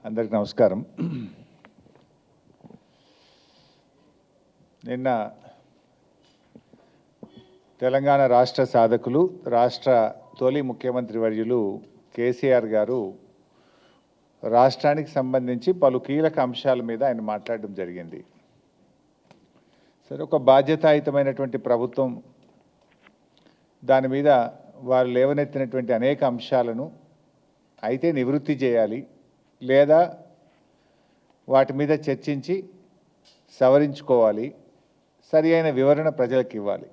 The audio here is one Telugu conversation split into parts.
అందరికి నమస్కారం. నిన్న తెలంగాణ రాష్ట్ర సాధకులు, రాష్ట్ర తొలి ముఖ్యమంత్రి వర్యులు కేసీఆర్ గారు రాష్ట్రానికి సంబంధించి పలు కీలక అంశాల మీద ఆయన మాట్లాడడం జరిగింది. సరే, ఒక బాధ్యతాయుతమైనటువంటి ప్రభుత్వం దాని మీద వారు లేవనెత్తినటువంటి అనేక అంశాలను అయితే నివృత్తి చేయాలి, లేదా వాటి మీద చర్చించి సవరించుకోవాలి, సరి అయిన వివరణ ప్రజలకు ఇవ్వాలి.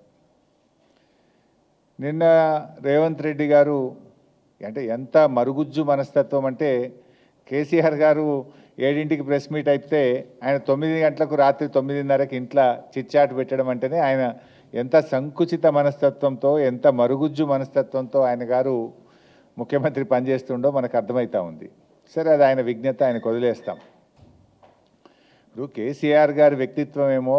నిన్న రేవంత్ రెడ్డి గారు అంటే ఎంత మరుగుజ్జు మనస్తత్వం అంటే, కేసీఆర్ గారు 7ంటికి ప్రెస్ మీట్ అయితే ఆయన 9 గంటలకు రాత్రి 9:30కి ఇంట్లో చిట్చాటు పెట్టడం అంటేనే ఆయన ఎంత సంకుచిత మనస్తత్వంతో, ఎంత మరుగుజ్జు మనస్తత్వంతో ఆయన గారు ముఖ్యమంత్రి పనిచేస్తుండో మనకు అర్థమవుతా ఉంది. సరే, అది ఆయన విజ్ఞత, ఆయనకు వదిలేస్తాం. ఇప్పుడు కేసీఆర్ గారి వ్యక్తిత్వం ఏమో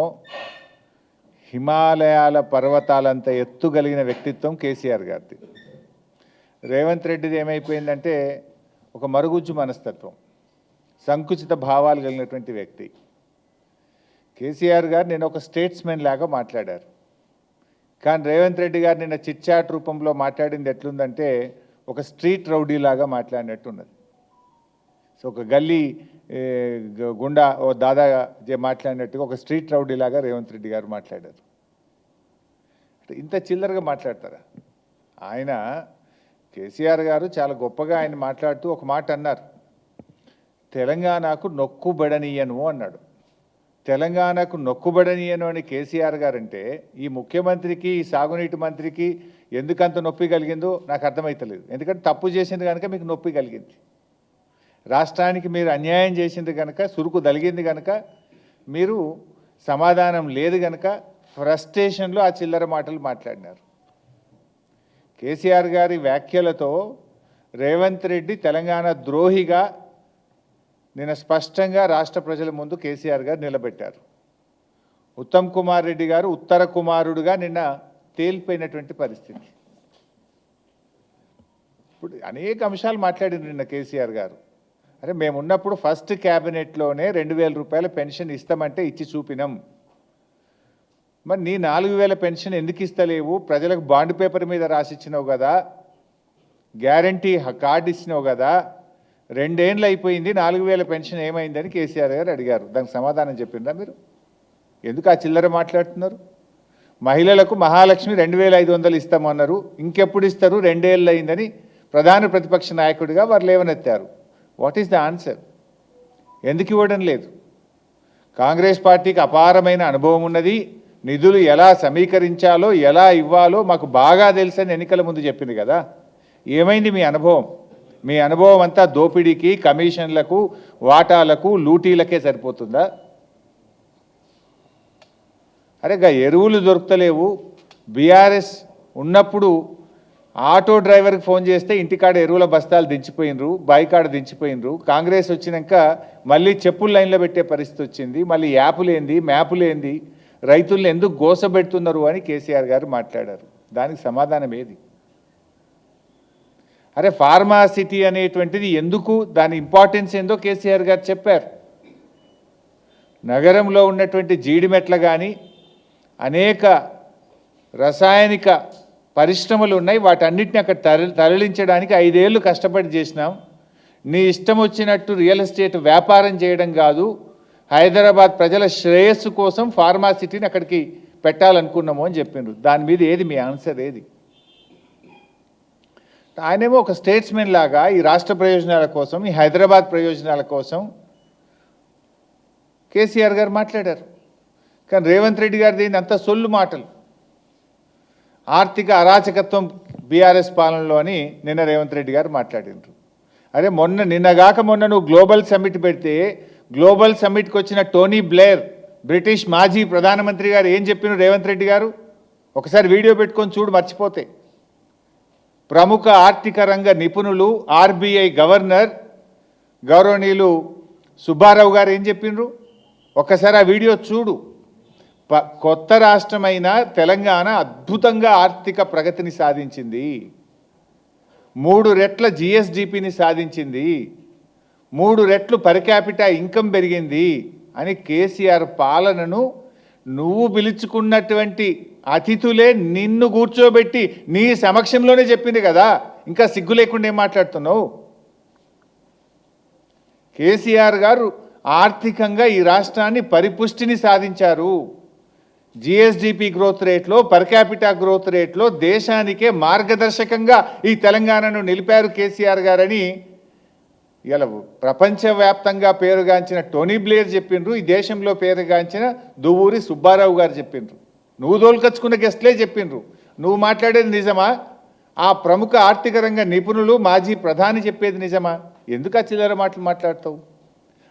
హిమాలయాల పర్వతాలంత ఎత్తుగలిగిన వ్యక్తిత్వం కేసీఆర్ గారిది. రేవంత్ రెడ్డిది ఏమైపోయిందంటే ఒక మరుగుజ్జు మనస్తత్వం, సంకుచిత భావాలు కలిగినటువంటి వ్యక్తి. కేసీఆర్ గారు నిన్న ఒక స్టేట్స్మెన్ లాగా మాట్లాడారు, కానీ రేవంత్ రెడ్డి గారు నిన్న చిట్చాట్ రూపంలో మాట్లాడింది ఎట్లుందంటే ఒక స్ట్రీట్ రౌడీ లాగా మాట్లాడినట్టున్నది. సో ఒక గల్లీ గుండా ఓ దాదా మాట్లాడినట్టుగా ఒక స్ట్రీట్ రౌడీ లాగా రేవంత్ రెడ్డి గారు మాట్లాడారు. ఇంత చిల్లరగా మాట్లాడతారా? ఆయన కేసీఆర్ గారు చాలా గొప్పగా ఆయన మాట్లాడుతూ ఒక మాట అన్నారు, తెలంగాణకు నొక్కుబడనీయను అన్నాడు. తెలంగాణకు నొక్కుబడనీయను అని కేసీఆర్ గారు అంటే ఈ ముఖ్యమంత్రికి, ఈ సాగునీటి మంత్రికి ఎందుకంత నొప్పి కలిగిందో నాకు అర్థమవుతలేదు. ఎందుకంటే తప్పు చేసింది కనుక మీకు నొప్పి కలిగింది, రాష్ట్రానికి మీరు అన్యాయం చేసింది కనుక, సురుకు తలిగింది కనుక, మీరు సమాధానం లేదు కనుక ఫ్రస్ట్రేషన్లో ఆ చిల్లర మాటలు మాట్లాడినారు. కేసీఆర్ గారి వ్యాఖ్యలతో రేవంత్ రెడ్డి తెలంగాణ ద్రోహిగా నిన్న స్పష్టంగా రాష్ట్ర ప్రజల ముందు కేసీఆర్ గారు నిలబెట్టారు. ఉత్తమ్ కుమార్ రెడ్డి గారు ఉత్తర కుమారుడుగా నిన్న తేలిపోయినటువంటి పరిస్థితి. ఇప్పుడు అనేక అంశాలు మాట్లాడింది నిన్న కేసీఆర్ గారు. అరే, మేమున్నప్పుడు ఫస్ట్ క్యాబినెట్లోనే 2,000 రూపాయల పెన్షన్ ఇస్తామంటే ఇచ్చి చూపినాం. మరి నీ 4,000 పెన్షన్ ఎందుకు ఇస్తలేవు? ప్రజలకు బాండ్ పేపర్ మీద రాసిచ్చినావు కదా, గ్యారంటీ కార్డు ఇచ్చినావు కదా, 2 ఏళ్ళు అయిపోయింది, 4,000 పెన్షన్ ఏమైందని కేసీఆర్ గారు అడిగారు. దానికి సమాధానం చెప్పిందా మీరు? ఎందుకు ఆ చిల్లర మాట్లాడుతున్నారు? మహిళలకు మహాలక్ష్మి 2,500 ఇస్తామన్నారు, ఇంకెప్పుడు ఇస్తారు? 2 ఏళ్ళు అయిందని ప్రధాన ప్రతిపక్ష నాయకుడిగా వారు లేవనెత్తారు. What is the answer? ఎందుకు ఇవ్వడం లేదు? కాంగ్రెస్ పార్టీకి అపారమైన అనుభవం ఉన్నది, నిధులు ఎలా సమీకరించాలో, ఎలా ఇవ్వాలో మాకు బాగా తెలుసని ఎన్నికల ముందు చెప్పింది కదా. ఏమైంది మీ అనుభవం? మీ అనుభవం అంతా దోపిడీకి, కమిషన్లకు, వాటాలకు, లూటీలకే సరిపోతుందా? అరే, ఎరువులు దొరుకుతలేవు. బీఆర్ఎస్ ఉన్నప్పుడు ఆటో డ్రైవర్కి ఫోన్ చేస్తే ఇంటికాడ ఎరువుల బస్తాలు దించిపోయినరు, బాయికాడ దించిపోయినరు. కాంగ్రెస్ వచ్చినాక మళ్ళీ చెప్పులు లైన్లో పెట్టే పరిస్థితి వచ్చింది. మళ్ళీ యాపులేంది, మ్యాపులేంది, రైతులను ఎందుకు గోసబెడుతున్నారు అని కేసీఆర్ గారు మాట్లాడారు. దానికి సమాధానం ఏది? అరే, ఫార్మా సిటీ అనేటువంటిది ఎందుకు, దాని ఇంపార్టెన్స్ ఏందో కేసీఆర్ గారు చెప్పారు. నగరంలో ఉన్నటువంటి జీడిమెట్ల కానీ అనేక రసాయనిక పరిశ్రమలు ఉన్నాయి, వాటన్నిటిని అక్కడ తరలించడానికి 5 ఏళ్ళు కష్టపడి చేసినాం. నీ ఇష్టం వచ్చినట్టు రియల్ ఎస్టేట్ వ్యాపారం చేయడం కాదు, హైదరాబాద్ ప్రజల శ్రేయస్సు కోసం ఫార్మా సిటీని అక్కడికి పెట్టాలనుకున్నాము అని చెప్పిండ్రు. దాని మీద ఏది మీ ఆన్సర్? ఏది? ఆయనేమో ఒక స్టేట్స్మెన్ లాగా ఈ రాష్ట్ర ప్రయోజనాల కోసం, ఈ హైదరాబాద్ ప్రయోజనాల కోసం కేసీఆర్ గారు మాట్లాడారు. కానీ రేవంత్ రెడ్డి గారిది అంత సొల్లు మాటలు, ఆర్థిక అరాచకత్వం బీఆర్ఎస్ పాలనలో అని నిన్న రేవంత్ రెడ్డి గారు మాట్లాడినారు. అరే, నిన్నగాక మొన్న నువ్వు గ్లోబల్ సమ్మిట్ పెడితే, గ్లోబల్ సమ్మిట్కి వచ్చిన టోనీ బ్లేర్, బ్రిటిష్ మాజీ ప్రధానమంత్రి గారు ఏం చెప్పినారు రేవంత్ రెడ్డి గారు? ఒకసారి వీడియో పెట్టుకొని చూడు, మర్చిపోతే. ప్రముఖ ఆర్థిక రంగ నిపుణులు, ఆర్బీఐ గవర్నర్ గౌరవనీయులు సుబ్బారావు గారు ఏం చెప్పినారు? ఒక్కసారి ఆ వీడియో చూడు. కొత్త రాష్ట్రమైన తెలంగాణ అద్భుతంగా ఆర్థిక ప్రగతిని సాధించింది, 3 రెట్ల జీఎస్డిపిని సాధించింది, 3 రెట్లు పర్ క్యాపిటా ఇన్కమ్ పెరిగింది అని కేసీఆర్ పాలనను నువ్వు పిలుచుకున్నటువంటి అతిథులే నిన్ను కూర్చోబెట్టి నీ సమక్షంలోనే చెప్పింది కదా, ఇంకా సిగ్గు లేకుండా ఏం మాట్లాడుతున్నావు? కేసీఆర్ గారు ఆర్థికంగా ఈ రాష్ట్రాన్ని పరిపుష్టిని సాధించారు. జిఎస్డిపి గ్రోత్ రేట్లో, పర్ క్యాపిటా గ్రోత్ రేట్లో దేశానికే మార్గదర్శకంగా ఈ తెలంగాణను నిలిపారు కేసీఆర్ గారని ఇలా ప్రపంచవ్యాప్తంగా పేరుగాంచిన టోనీ బ్లేర్ చెప్పిండ్రు, ఈ దేశంలో పేరుగాంచిన దువ్వూరి సుబ్బారావు గారు చెప్పిండ్రు, నువ్వు దోలుకొచ్చుకున్న గెస్ట్లే చెప్పిండ్రు. నువ్వు మాట్లాడేది నిజమా? ఆ ప్రముఖ ఆర్థిక రంగ నిపుణులు మాజీ ప్రధాని చెప్పేది నిజమా? ఎందుకు ఆ చిల్లర మాటలు మాట్లాడతావు?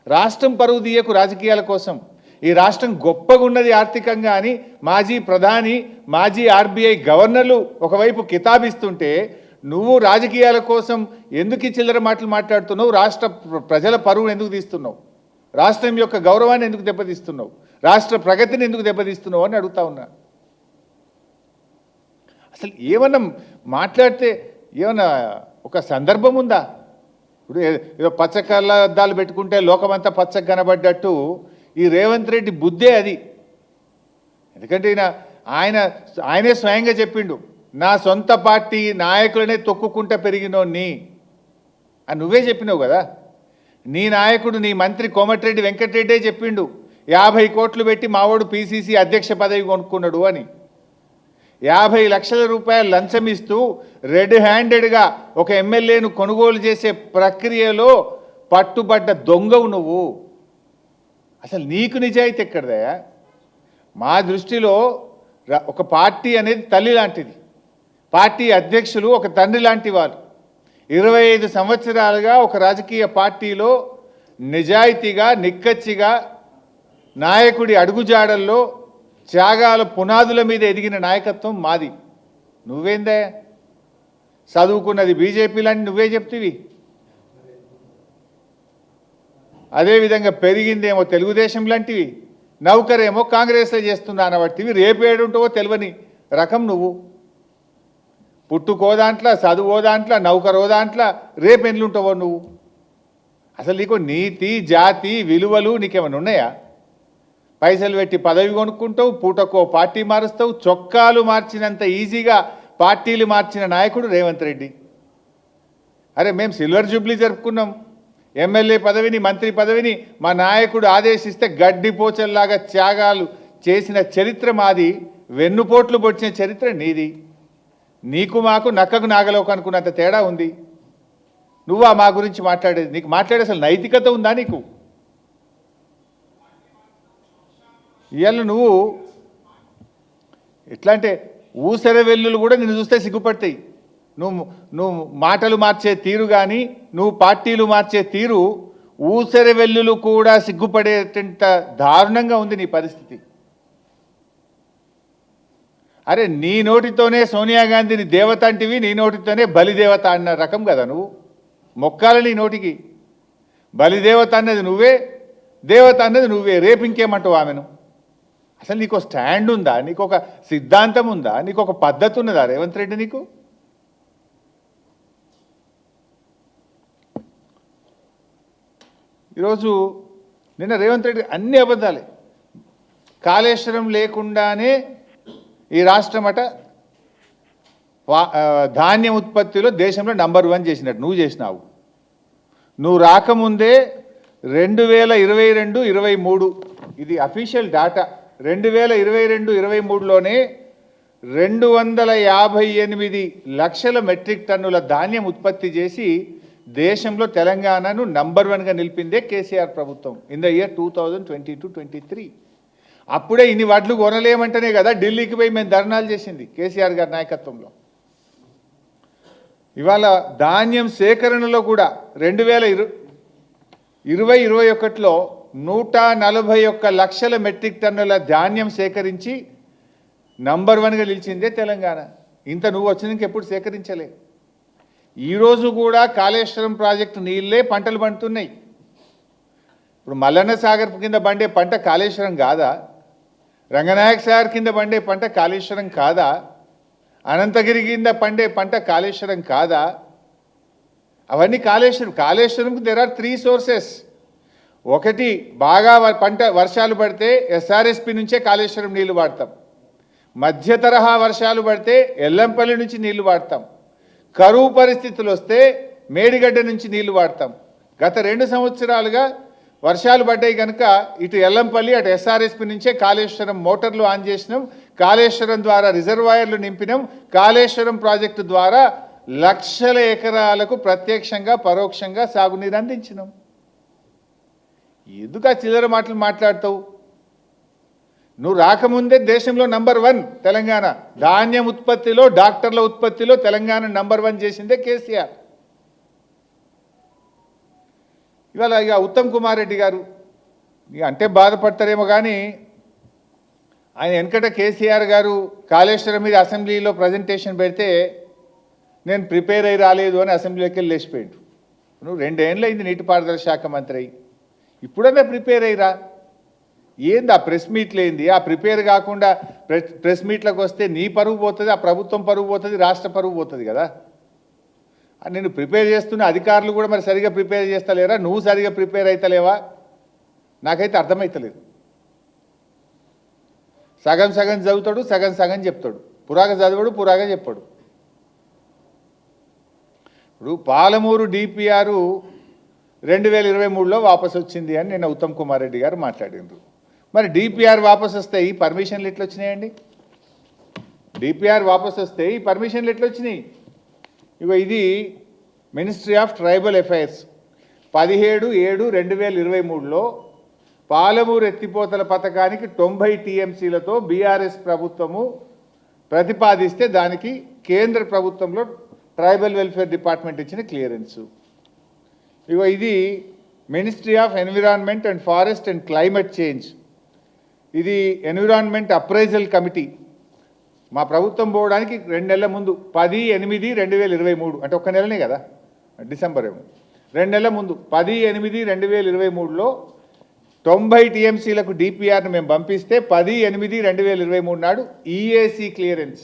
రాష్ట్రం పరువు తీయకు రాజకీయాల కోసం. ఈ రాష్ట్రం గొప్పగా ఉన్నది ఆర్థికంగా అని మాజీ ప్రధాని, మాజీ ఆర్బీఐ గవర్నర్లు ఒకవైపు కితాబిస్తుంటే నువ్వు రాజకీయాల కోసం ఎందుకు ఈ చిల్లర మాటలు మాట్లాడుతున్నావు? రాష్ట్ర ప్రజల పరువును ఎందుకు తీస్తున్నావు? రాష్ట్రం యొక్క గౌరవాన్ని ఎందుకు దెబ్బతీస్తున్నావు? రాష్ట్ర ప్రగతిని ఎందుకు దెబ్బతీస్తున్నావు అని అడుగుతా ఉన్నా. అసలు ఏమన్నా మాట్లాడితే ఏమన్నా ఒక సందర్భం ఉందా? ఇప్పుడు ఏదో పచ్చ కళ్ళద్దాలు పెట్టుకుంటే లోకమంతా పచ్చగా కనబడ్డట్టు ఈ రేవంత్ రెడ్డి బుద్ధే అది. ఎందుకంటే ఆయనే స్వయంగా చెప్పిండు, నా సొంత పార్టీ నాయకులనే తొక్కుకుంటా పెరిగినోన్ని అని నువ్వే చెప్పినావు కదా. నీ నాయకుడు, నీ మంత్రి కోమటిరెడ్డి వెంకటరెడ్డే చెప్పిండు, 50 కోట్లు పెట్టి మావాడు పిసిసి అధ్యక్ష పదవి కొనుక్కున్నాడు అని. 50 లక్షల రూపాయలు లంచం ఇస్తూ రెడ్ హ్యాండెడ్గా ఒక ఎమ్మెల్యేను కొనుగోలు చేసే ప్రక్రియలో పట్టుబడ్డ దొంగవు నువ్వు. అసలు నీకు నిజాయితీ ఎక్కడదయా? మా దృష్టిలో ఒక పార్టీ అనేది తల్లి లాంటిది, పార్టీ అధ్యక్షులు ఒక తండ్రి లాంటి వారు. 25 సంవత్సరాలుగా ఒక రాజకీయ పార్టీలో నిజాయితీగా, నిక్కచ్చిగా నాయకుడి అడుగుజాడల్లో త్యాగాల పునాదుల మీద ఎదిగిన నాయకత్వం మాది. నువ్వేందే చదువుకున్నది బీజేపీలని నువ్వే చెప్తివి, అదేవిధంగా పెరిగిందేమో తెలుగుదేశం లాంటివి, నౌకరేమో కాంగ్రెస్లో చేస్తున్నా అనబట్టివి. రేపేడుంటావో తెలియని రకం నువ్వు. పుట్టుకో దాంట్లో, చదువో దాంట్లో, నౌకరో దాంట్లో, రేపెండ్లుంటావో నువ్వు. అసలు నీకు నీతి, జాతి, విలువలు నీకేమైనా ఉన్నాయా? పైసలు పెట్టి పదవి కొనుక్కుంటావు, పూటకో పార్టీ మారుస్తావు. చొక్కాలు మార్చినంత ఈజీగా పార్టీలు మార్చిన నాయకుడు రేవంత్ రెడ్డి. అరే మేము సిల్వర్ జూబ్లీ జరుపుకున్నాం, ఎమ్మెల్యే పదవిని, మంత్రి పదవిని మా నాయకుడు ఆదేశిస్తే గడ్డిపోచల్లాగా త్యాగాలు చేసిన చరిత్ర మాది, వెన్నుపోట్లు పొడిచిన చరిత్ర నీది. నీకు మాకు నక్కకు నాగలోకు అనుకున్నంత తేడా ఉంది. నువ్వా మా గురించి మాట్లాడేది? నీకు మాట్లాడే అసలు నైతికత ఉందా నీకు? ఇవాళ నువ్వు ఎట్లా అంటే ఊసర వెల్లులు కూడా నిన్ను చూస్తే సిగ్గుపడతాయి. నువ్వు మాటలు మార్చే తీరు కానీ, నువ్వు పార్టీలు మార్చే తీరు ఊసర వెల్లులు కూడా సిగ్గుపడేటంత దారుణంగా ఉంది నీ పరిస్థితి. అరే నీ నోటితోనే సోనియా గాంధీని దేవత అంటివి, నీ నోటితోనే బలిదేవత అన్న రకం కదా నువ్వు. మొక్కాల నీ నోటికి. బలిదేవత అన్నది నువ్వే, దేవత అన్నది నువ్వే. రేపు ఇంకేమంటావు ఆమెను? అసలు నీకు స్టాండ్ ఉందా? నీకు ఒక సిద్ధాంతం ఉందా? నీకు ఒక పద్ధతి ఉన్నదా రేవంత్ రెడ్డి? నీకు ఈరోజు నిన్న రేవంత్ రెడ్డి అన్ని అబద్ధాలే. కాళేశ్వరం లేకుండానే ఈ రాష్ట్రం అట ధాన్యం ఉత్పత్తిలో దేశంలో నంబర్ 1 చేసినట్టు నువ్వు చేసినావు. నువ్వు రాకముందే 2022-23 ఇది అఫీషియల్ డాటా. 2022-23లోనే 258 లక్షల మెట్రిక్ టన్నుల ధాన్యం ఉత్పత్తి చేసి దేశంలో తెలంగాణను నంబర్ 1గా నిలిపిందే కేసీఆర్ ప్రభుత్వం ఇన్ ద ఇయర్ 2022-23. అప్పుడే ఇన్ని వడ్లు కొనలేమంటేనే కదా ఢిల్లీకి పోయి మేము ధర్నాలు చేసింది కేసీఆర్ గారి నాయకత్వంలో. ఇవాళ ధాన్యం సేకరణలో కూడా 2020-21లో 141 లక్షల మెట్రిక్ టన్నుల ధాన్యం సేకరించి నంబర్ 1గా నిలిచిందే తెలంగాణ. ఇంత నువ్వు వచ్చినాక ఎప్పుడు సేకరించలే. ఈరోజు కూడా కాళేశ్వరం ప్రాజెక్టు నీళ్ళే పంటలు పండుతున్నాయి. ఇప్పుడు మల్లన్న సాగర్ కింద పండే పంట కాళేశ్వరం కాదా? రంగనాయక సాగర్ కింద పండే పంట కాళేశ్వరం కాదా? అనంతగిరి కింద పండే పంట కాళేశ్వరం కాదా? అవన్నీ కాళేశ్వరంకి దెర్ ఆర్ 3 సోర్సెస్. ఒకటి, బాగా వర్షాలు పడితే ఎస్ఆర్ఎస్పి నుంచే కాళేశ్వరం నీళ్లు వాడతాం. మధ్య తరహా వర్షాలు పడితే ఎల్లంపల్లి నుంచి నీళ్లు వాడతాం. కరువు పరిస్థితులు వస్తే మేడిగడ్డ నుంచి నీళ్లు వాడతాం. గత 2 సంవత్సరాలుగా వర్షాలు పడ్డాయి కనుక ఇటు ఎల్లంపల్లి అటు ఎస్ఆర్ఎస్పి నుంచే కాళేశ్వరం మోటార్లు ఆన్ చేసినాం. కాళేశ్వరం ద్వారా రిజర్వాయర్లు నింపినాం. కాళేశ్వరం ప్రాజెక్టు ద్వారా లక్షల ఎకరాలకు ప్రత్యక్షంగా పరోక్షంగా సాగునీరు అందించినాం. ఎందుకు ఆ చిల్లర మాటలు మాట్లాడతావు? నువ్వు రాకముందే దేశంలో నంబర్ 1 తెలంగాణ. ధాన్యం ఉత్పత్తిలో, డాక్టర్ల ఉత్పత్తిలో తెలంగాణ నంబర్ 1 చేసిందే కేసీఆర్. ఇవాళ ఇక ఉత్తమ్ కుమార్ రెడ్డి గారు అంటే బాధపడతారేమో కానీ ఆయన వెనకట కేసీఆర్ గారు కాళేశ్వరం మీద అసెంబ్లీలో ప్రజెంటేషన్ పెడితే నేను ప్రిపేర్ అయ్యి రాలేదు అని అసెంబ్లీలోకి వెళ్ళి లేచిపోయాడు. నువ్వు 2 ఏళ్ళు అయింది నీటిపారుదల శాఖ మంత్రి అయ్యి, ఇప్పుడన్నా ప్రిపేర్ అయ్యిరా. ఏంది ఆ ప్రెస్ మీట్లు ఏంది? ఆ ప్రిపేర్ కాకుండా ప్రెస్ మీట్లకు వస్తే నీ పరువు పోతుంది, ఆ ప్రభుత్వం పరువు పోతుంది, రాష్ట్ర పరువు పోతుంది కదా. నేను ప్రిపేర్ చేస్తున్న అధికారులు కూడా మరి సరిగా ప్రిపేర్ చేస్తలేరా? నువ్వు సరిగా ప్రిపేర్ అవుతలేవా? నాకైతే అర్థమవుతలేదు. సగం సగం చదువుతాడు, సగం సగం చెప్తాడు. పురాగ చదవడు, పురాగ చెప్పాడు. ఇప్పుడు పాలమూరు డిపిఆర్ 2023లో వాపసు వచ్చింది అని నిన్న ఉత్తమ్ కుమార్ రెడ్డి గారు మాట్లాడినారు. మరి డిపిఆర్ వాపసు వస్తే ఈ పర్మిషన్లు ఎట్లా వచ్చినాయండి? డిపిఆర్ వాపసు వస్తే ఈ పర్మిషన్లు ఎట్లా వచ్చినాయి? ఇగో ఇది మినిస్ట్రీ ఆఫ్ ట్రైబల్ అఫైర్స్ 17/7/2023లో పాలమూరు ఎత్తిపోతల పథకానికి 90 టీఎంసీలతో బీఆర్ఎస్ ప్రభుత్వము ప్రతిపాదిస్తే దానికి కేంద్ర ప్రభుత్వంలో ట్రైబల్ వెల్ఫేర్ డిపార్ట్మెంట్ ఇచ్చిన క్లియరెన్స్. ఇగో ఇది ministry of environment and forest and climate change. ఇది ఎన్విరాన్మెంట్ అప్రైజల్ కమిటీ మా ప్రభుత్వం పోవడానికి 2 నెలల ముందు 10/8/2023 అంటే ఒక్క నెలనే కదా, డిసెంబర్ ఏమో, 2 నెలల ముందు 10/8/2023లో 90 టీఎంసీలకు డిపిఆర్ను మేము పంపిస్తే 10/8/2023 నాడు ఈఏసీ క్లియరెన్స్.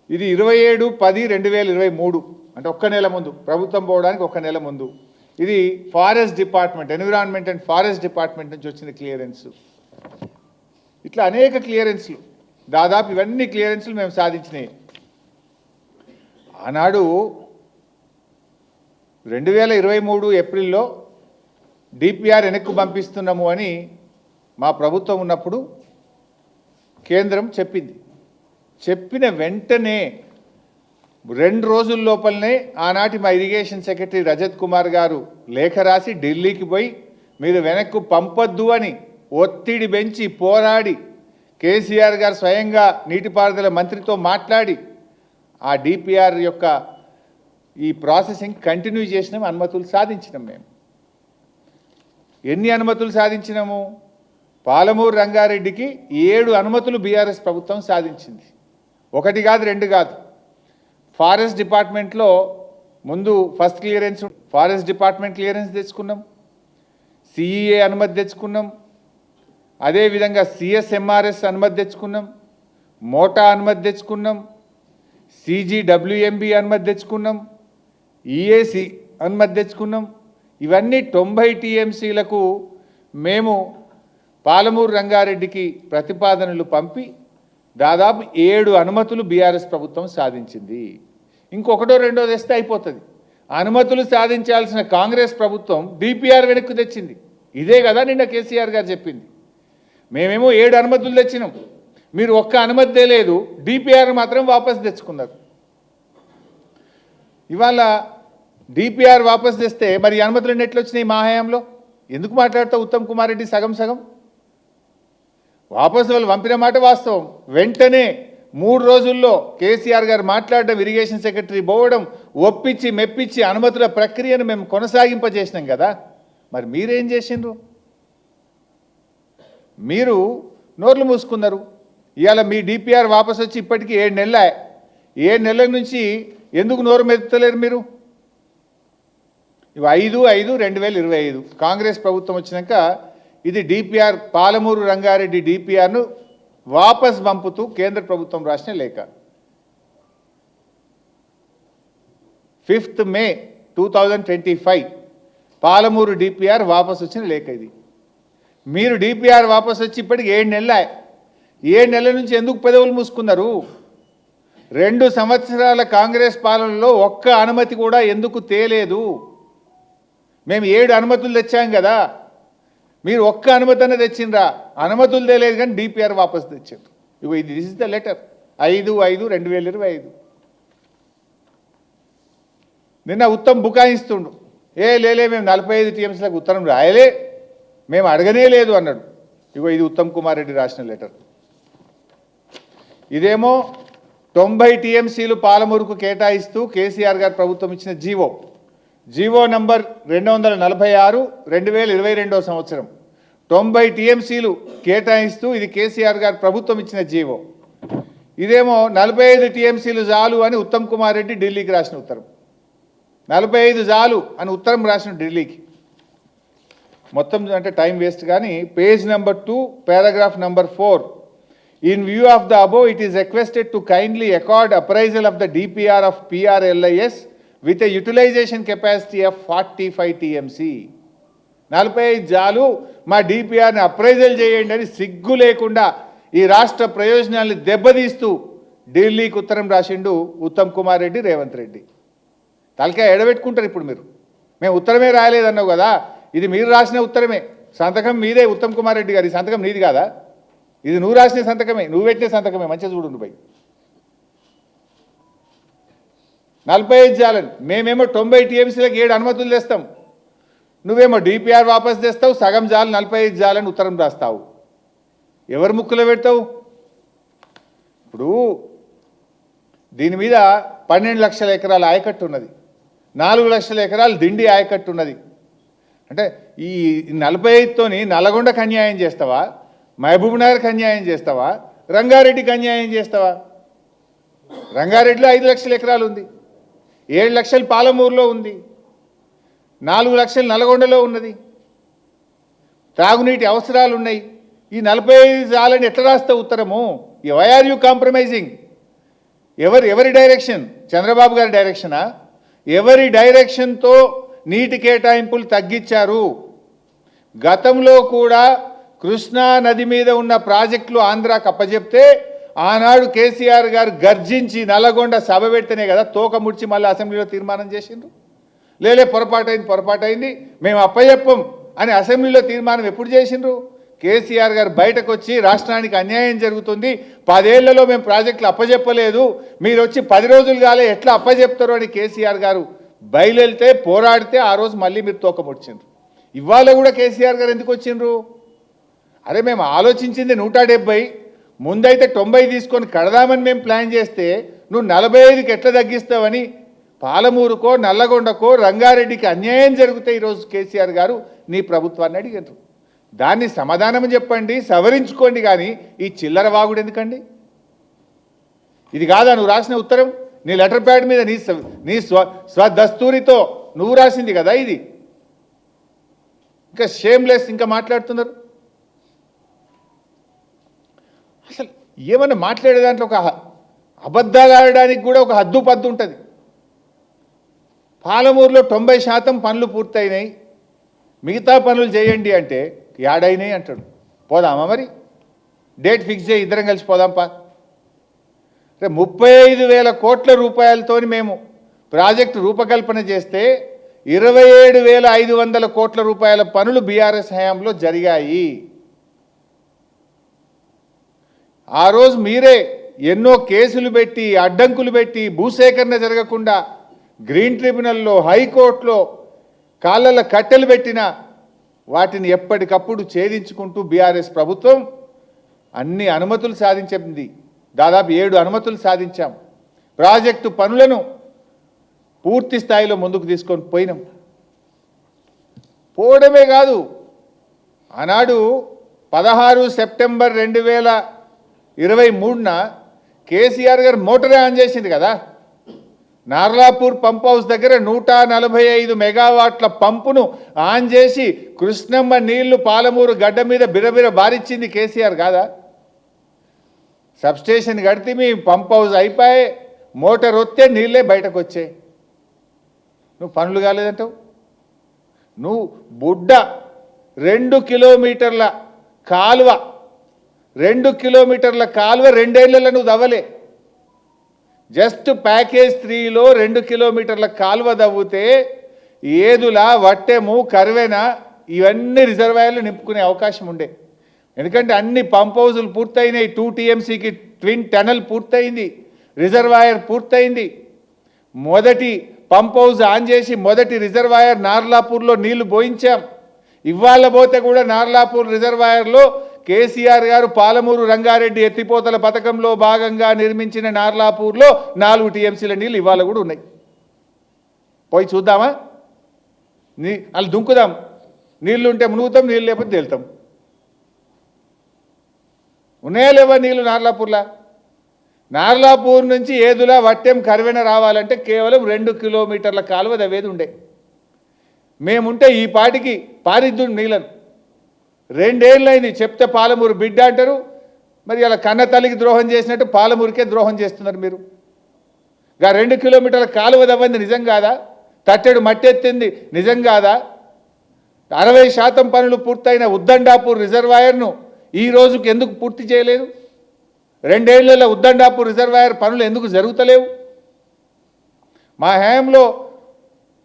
ఇది 27/10/2023 అంటే ఒక్క నెల ముందు, ప్రభుత్వం పోవడానికి 1 నెల ముందు. ఇది forest department, environment and forest department నుంచి వచ్చిన క్లియరెన్స్. ఇట్లా అనేక క్లియరెన్స్లు, దాదాపు ఇవన్నీ క్లియరెన్స్లు మేము సాధించినాయి. ఆనాడు 2023 ఏప్రిల్లో డిపిఆర్ వెనక్కు పంపిస్తున్నాము అని మా ప్రభుత్వం ఉన్నప్పుడు కేంద్రం చెప్పింది. చెప్పిన వెంటనే 2 రోజుల లోపలనే ఆనాటి మా ఇరిగేషన్ సెక్రటరీ రజత్ కుమార్ గారు లేఖ రాసి ఢిల్లీకి పోయి మీరు వెనక్కు పంపొద్దు అని ఒత్తిడి పెంచి పోరాడి కేసీఆర్ గారు స్వయంగా నీటిపారుదల మంత్రితో మాట్లాడి ఆ డిపిఆర్ యొక్క ఈ ప్రాసెసింగ్ కంటిన్యూ చేసినాం, అనుమతులు సాధించినాం. మేము ఎన్ని అనుమతులు సాధించినాము? పాలమూరు రంగారెడ్డికి 7 అనుమతులు బీఆర్ఎస్ ప్రభుత్వం సాధించింది. 1 కాదు 2 కాదు. ఫారెస్ట్ డిపార్ట్మెంట్లో ముందు first clearance forest department clearance తెచ్చుకున్నాం, సిఈఏ అనుమతి తెచ్చుకున్నాం, అదేవిధంగా సిఎస్ఎంఆర్ఎస్ అనుమతి తెచ్చుకున్నాం, మోటా అనుమతి తెచ్చుకున్నాం, సిజిడబ్ల్యూఎంబి అనుమతి తెచ్చుకున్నాం, ఈఏసి అనుమతి తెచ్చుకున్నాం. ఇవన్నీ 90 టీఎంసీలకు మేము పాలమూరు రంగారెడ్డికి ప్రతిపాదనలు పంపి దాదాపు 7 అనుమతులు బీఆర్ఎస్ ప్రభుత్వం సాధించింది. ఇంకొకటో రెండో తెస్తే అయిపోతుంది. అనుమతులు సాధించాల్సిన కాంగ్రెస్ ప్రభుత్వం డిపిఆర్ వెనక్కు తెచ్చింది. ఇదే కదా నిన్న కేసీఆర్ గారు చెప్పింది. మేమేమో 7 అనుమతులు తెచ్చినాం, మీరు ఒక్క అనుమతి తేలేదు, డిపిఆర్ మాత్రం వాపసు తెచ్చుకున్నారు. ఇవాళ డిపిఆర్ వాపసు తెస్తే మరి అనుమతులు ఎట్లా వచ్చినాయి మా హయాంలో? ఎందుకు మాట్లాడతావు ఉత్తమ్ కుమార్ రెడ్డి సగం సగం? వాపసు వాళ్ళు పంపిన మాట వాస్తవం. వెంటనే 3 రోజుల్లో కేసీఆర్ గారు మాట్లాడడం, ఇరిగేషన్ సెక్రటరీ పోవడం, ఒప్పించి మెప్పించి అనుమతుల ప్రక్రియను మేము కొనసాగింపజేసినాం కదా. మరి మీరేం చేసిండ్రు? మీరు నోర్లు మూసుకున్నారు. ఇవాళ మీ డిపిఆర్ వాపసు వచ్చి ఇప్పటికీ 7 నెలల 7 నెలల నుంచి ఎందుకు నోరు మెదుపుతలేరు మీరు? ఇవి 5/5/2025 కాంగ్రెస్ ప్రభుత్వం వచ్చినాక ఇది డిపిఆర్ పాలమూరు రంగారెడ్డి డిపిఆర్ను వాపస్ పంపుతూ కేంద్ర ప్రభుత్వం రాసిన లేఖ. 5th May 2025 పాలమూరు డిపిఆర్ వాపసు వచ్చిన లేఖ ఇది. మీరు డిపిఆర్ వాపసు వచ్చి ఇప్పటికి 7 నెలల 7 నెలల నుంచి ఎందుకు పెదవులు మూసుకున్నారు? 2 సంవత్సరాల కాంగ్రెస్ పాలనలో ఒక్క అనుమతి కూడా ఎందుకు తేలేదు? మేము 7 అనుమతులు తెచ్చాం కదా, మీరు ఒక్క అనుమతి అన్న తెచ్చిండ్రా? అనుమతులు తేలేదు కానీ డిపిఆర్ వాపసు తెచ్చారు. ఇగో ఇది దిస్ ఇస్ ద లెటర్ 5/5/2025. నిన్న ఉత్తమ్ బుకాయిస్తుండు, లేలే మేము 45 టీఎంసీలకు ఉత్తరం రాయలే, మేము అడగనే లేదు అన్నాడు. ఇగో ఇది ఉత్తమ్ కుమార్ రెడ్డి రాసిన లెటర్. ఇదేమో 90 టీఎంసీలు పాలమూరుకు కేటాయిస్తూ కేసీఆర్ గారు ప్రభుత్వం ఇచ్చిన జీవో నంబర్ 246 2022 సంవత్సరం 90 టీఎంసీలు కేటాయిస్తూ ఇది కేసీఆర్ గారు ప్రభుత్వం ఇచ్చిన జీవో. ఇదేమో 45 టీఎంసీలు చాలు అని ఉత్తమ్ కుమార్ రెడ్డి ఢిల్లీకి రాసిన ఉత్తరం. 45 చాలు అని ఉత్తరం రాసిన ఢిల్లీకి. మొత్తం అంటే టైం వేస్ట్ కానీ page number 2 paragraph number 4. In view of the above, it is requested to kindly accord appraisal of the DPR of PRLIS with a utilization capacity of 45 TMC. 45 జాలు మా డిపిఆర్ని అప్రైజల్ చేయండి అని సిగ్గు లేకుండా ఈ రాష్ట్ర ప్రయోజనాల్ని దెబ్బతీస్తూ ఢిల్లీకి ఉత్తరం రాసిండు ఉత్తమ్ కుమార్ రెడ్డి, రేవంత్ రెడ్డి. తలకాయ ఎడబెట్టుకుంటారు ఇప్పుడు మీరు. మేము ఉత్తరమే రాయలేదన్నావు కదా, ఇది మీరు రాసిన ఉత్తరమే, సంతకం మీదే ఉత్తమ్ కుమార్ రెడ్డి గారి సంతకం నీది కాదా? ఇది నువ్వు రాసిన సంతకమే, నువ్వు పెట్టిన సంతకమే, మంచిగా చూడు నువ్వు. 45 జాలని మేమేమో 90 టీఎంసీలకు 7 అనుమతులు తెస్తాం, నువ్వేమో డిపిఆర్ వాపస్ తెస్తావు, సగం జాలు 45 జాలని ఉత్తరం రాస్తావు. ఎవరు ముక్కులో పెడతావు? ఇప్పుడు దీని మీద 12 లక్షల ఎకరాల ఆయకట్టు ఉన్నది, 4 లక్షల ఎకరాలు దిండి ఆయకట్టు ఉన్నది. అంటే ఈ 45తోని నల్లగొండకు అన్యాయం చేస్తావా, మహబూబ్ నగర్కి అన్యాయం చేస్తావా, రంగారెడ్డికి అన్యాయం చేస్తావా? రంగారెడ్డిలో 5 లక్షల ఎకరాలు ఉంది, 7 లక్షలు పాలమూరులో ఉంది, 4 లక్షలు నల్గొండలో ఉన్నది, తాగునీటి అవసరాలు ఉన్నాయి. ఈ 45 జాలని ఎట్లా రాస్తావు ఉత్తరము? Why are you compromising? ఎవరి డైరెక్షన్? చంద్రబాబు గారి డైరెక్షనా? ఎవరి డైరెక్షన్తో నీటి కేటాయింపులు తగ్గించారు? గతంలో కూడా కృష్ణా నది మీద ఉన్న ప్రాజెక్టులు ఆంధ్రాకు అప్పచెప్తే ఆనాడు కేసీఆర్ గారు గర్జించి నల్లగొండ సభ పెడితేనే కదా తోక ముడిచి మళ్ళీ అసెంబ్లీలో తీర్మానం చేసిండ్రు. పొరపాటైంది మేము అప్పచెప్పం అని అసెంబ్లీలో తీర్మానం ఎప్పుడు చేసిండ్రు? కేసీఆర్ గారు బయటకు వచ్చి రాష్ట్రానికి అన్యాయం జరుగుతుంది, 10 ఏళ్లలో మేము ప్రాజెక్టులు అప్పచెప్పలేదు, మీరు వచ్చి 10 రోజులు కాలే ఎట్లా అప్పచెప్తారు అని కేసీఆర్ గారు బయలుదేరితే పోరాడితే ఆ రోజు మళ్ళీ మీరు తోక ముడిచిండ్రు. ఇవాళ కూడా కేసీఆర్ గారు ఎందుకు వచ్చిండ్రు? అరే మేము ఆలోచించింది 170, ముందైతే 90 తీసుకొని కడదామని మేము ప్లాన్ చేస్తే నువ్వు 45కి ఎట్లా తగ్గిస్తావని పాలమూరుకో నల్లగొండకో రంగారెడ్డికి అన్యాయం జరిగితే ఈరోజు కేసీఆర్ గారు నీ ప్రభుత్వాన్ని అడిగారు. దాన్ని సమాధానం చెప్పండి, సవరించుకోండి, కానీ ఈ చిల్లర వాగుడు ఎందుకండి? ఇది కాదా నువ్వు రాసిన ఉత్తరం? నీ లెటర్ ప్యాడ్ మీద నీ స్వదస్తూరితో నువ్వు రాసింది కదా ఇది. ఇంకా షేమ్లెస్ ఇంకా మాట్లాడుతున్నారు. అసలు ఏమన్నా మాట్లాడే దాంట్లో ఒక అబద్ధాలు ఆడడానికి కూడా ఒక హద్దు పద్దు ఉంటుంది. పాలమూరులో 90% పనులు పూర్తయినాయి, మిగతా పనులు చేయండి అంటే యాడైనాయి అంటాడు. పోదామా మరి? డేట్ ఫిక్స్ చేయి, ఇద్దరం కలిసి పోదాంపా. 35,000 కోట్ల రూపాయలతో మేము ప్రాజెక్టు రూపకల్పన చేస్తే 27,500 కోట్ల రూపాయల పనులు బీఆర్ఎస్ హయాంలో జరిగాయి. ఆ రోజు మీరే ఎన్నో కేసులు పెట్టి అడ్డంకులు పెట్టి భూసేకరణ జరగకుండా గ్రీన్ ట్రిబ్యునల్లో హైకోర్టులో కాళ్ళల కట్టెలు పెట్టిన వాటిని ఎప్పటికప్పుడు ఛేదించుకుంటూ బీఆర్ఎస్ ప్రభుత్వం అన్ని అనుమతులు సాధించింది. దాదాపు 7 అనుమతులు సాధించాం. ప్రాజెక్టు పనులను పూర్తి స్థాయిలో ముందుకు తీసుకొని పోయినాం. పోవడమే కాదు, ఆనాడు 16 సెప్టెంబర్ 2023న కేసీఆర్ గారు మోటరే ఆన్ చేసింది కదా. నార్లాపూర్ పంప్ హౌస్ దగ్గర 145 మెగావాట్ల పంపును ఆన్ చేసి కృష్ణమ్మ నీళ్లు పాలమూరు గడ్డ మీద బిరబిర బారిచ్చింది కేసీఆర్ కాదా? సబ్స్టేషన్ కడితే మీ పంప్ హౌస్ అయిపోయి మోటార్ వస్తే నీళ్ళే బయటకు వచ్చాయి. నువ్వు పనులు కాలేదంటావు. నువ్వు బుడ్డ 2 కిలోమీటర్ల కాలువ 2 కిలోమీటర్ల కాలువ 2 ఏళ్లలో నువ్వు దవ్వలే. జస్ట్ ప్యాకేజ్ 3లో 2 కిలోమీటర్ల కాలువ దవ్వుతే ఏదులా వట్టెము కరువెన ఇవన్నీ రిజర్వాయర్లు నింపుకునే అవకాశం ఉండే. ఎందుకంటే అన్ని పంప్ హౌజులు పూర్తయినాయి, 2 TMCకి ట్విన్ టనల్ పూర్తయింది, రిజర్వాయర్ పూర్తయింది. మొదటి పంప్ హౌజ్ ఆన్ చేసి మొదటి రిజర్వాయర్ నార్లాపూర్లో నీళ్లు పోయించాం. ఇవాళ పోతే కూడా నార్లాపూర్ రిజర్వాయర్లో కేసీఆర్ గారు పాలమూరు రంగారెడ్డి ఎత్తిపోతల పథకంలో భాగంగా నిర్మించిన నార్లాపూర్లో 4 TMCల నీళ్ళు ఇవాళ కూడా ఉన్నాయి. పోయి చూద్దామా? వాళ్ళు దుంకుదాం. నీళ్లు ఉంటే మునుగుతాం, నీళ్ళు లేకపోతే తేలుతాం. ఉన్నాయా లేవా నీళ్ళు నార్లాపూర్లా? నార్లాపూర్ నుంచి ఏదులా వట్టెం కరువెన రావాలంటే కేవలం 2 కిలోమీటర్ల కాలువ దవ్వేది ఉండే. మేముంటే ఈ పాటికి పారిద్దుడు నీళ్ళను. 2 ఏళ్ళైంది చెప్తే పాలమూరు బిడ్డ అంటారు. మరి అలా కన్న తల్లికి ద్రోహం చేసినట్టు పాలమూరుకే ద్రోహం చేస్తున్నారు మీరు. 2 కిలోమీటర్ల కాలువ దవ్వంది నిజం కాదా? తట్టెడు మట్టెత్తింది నిజం కాదా? 60% పనులు పూర్తయిన ఉద్దండాపూర్ రిజర్వాయర్ను ఈ రోజుకు ఎందుకు పూర్తి చేయలేదు? 2 ఏళ్లలో ఉద్దండాపూర్ రిజర్వాయర్ పనులు ఎందుకు జరుగుతలేవు? మా హయాంలో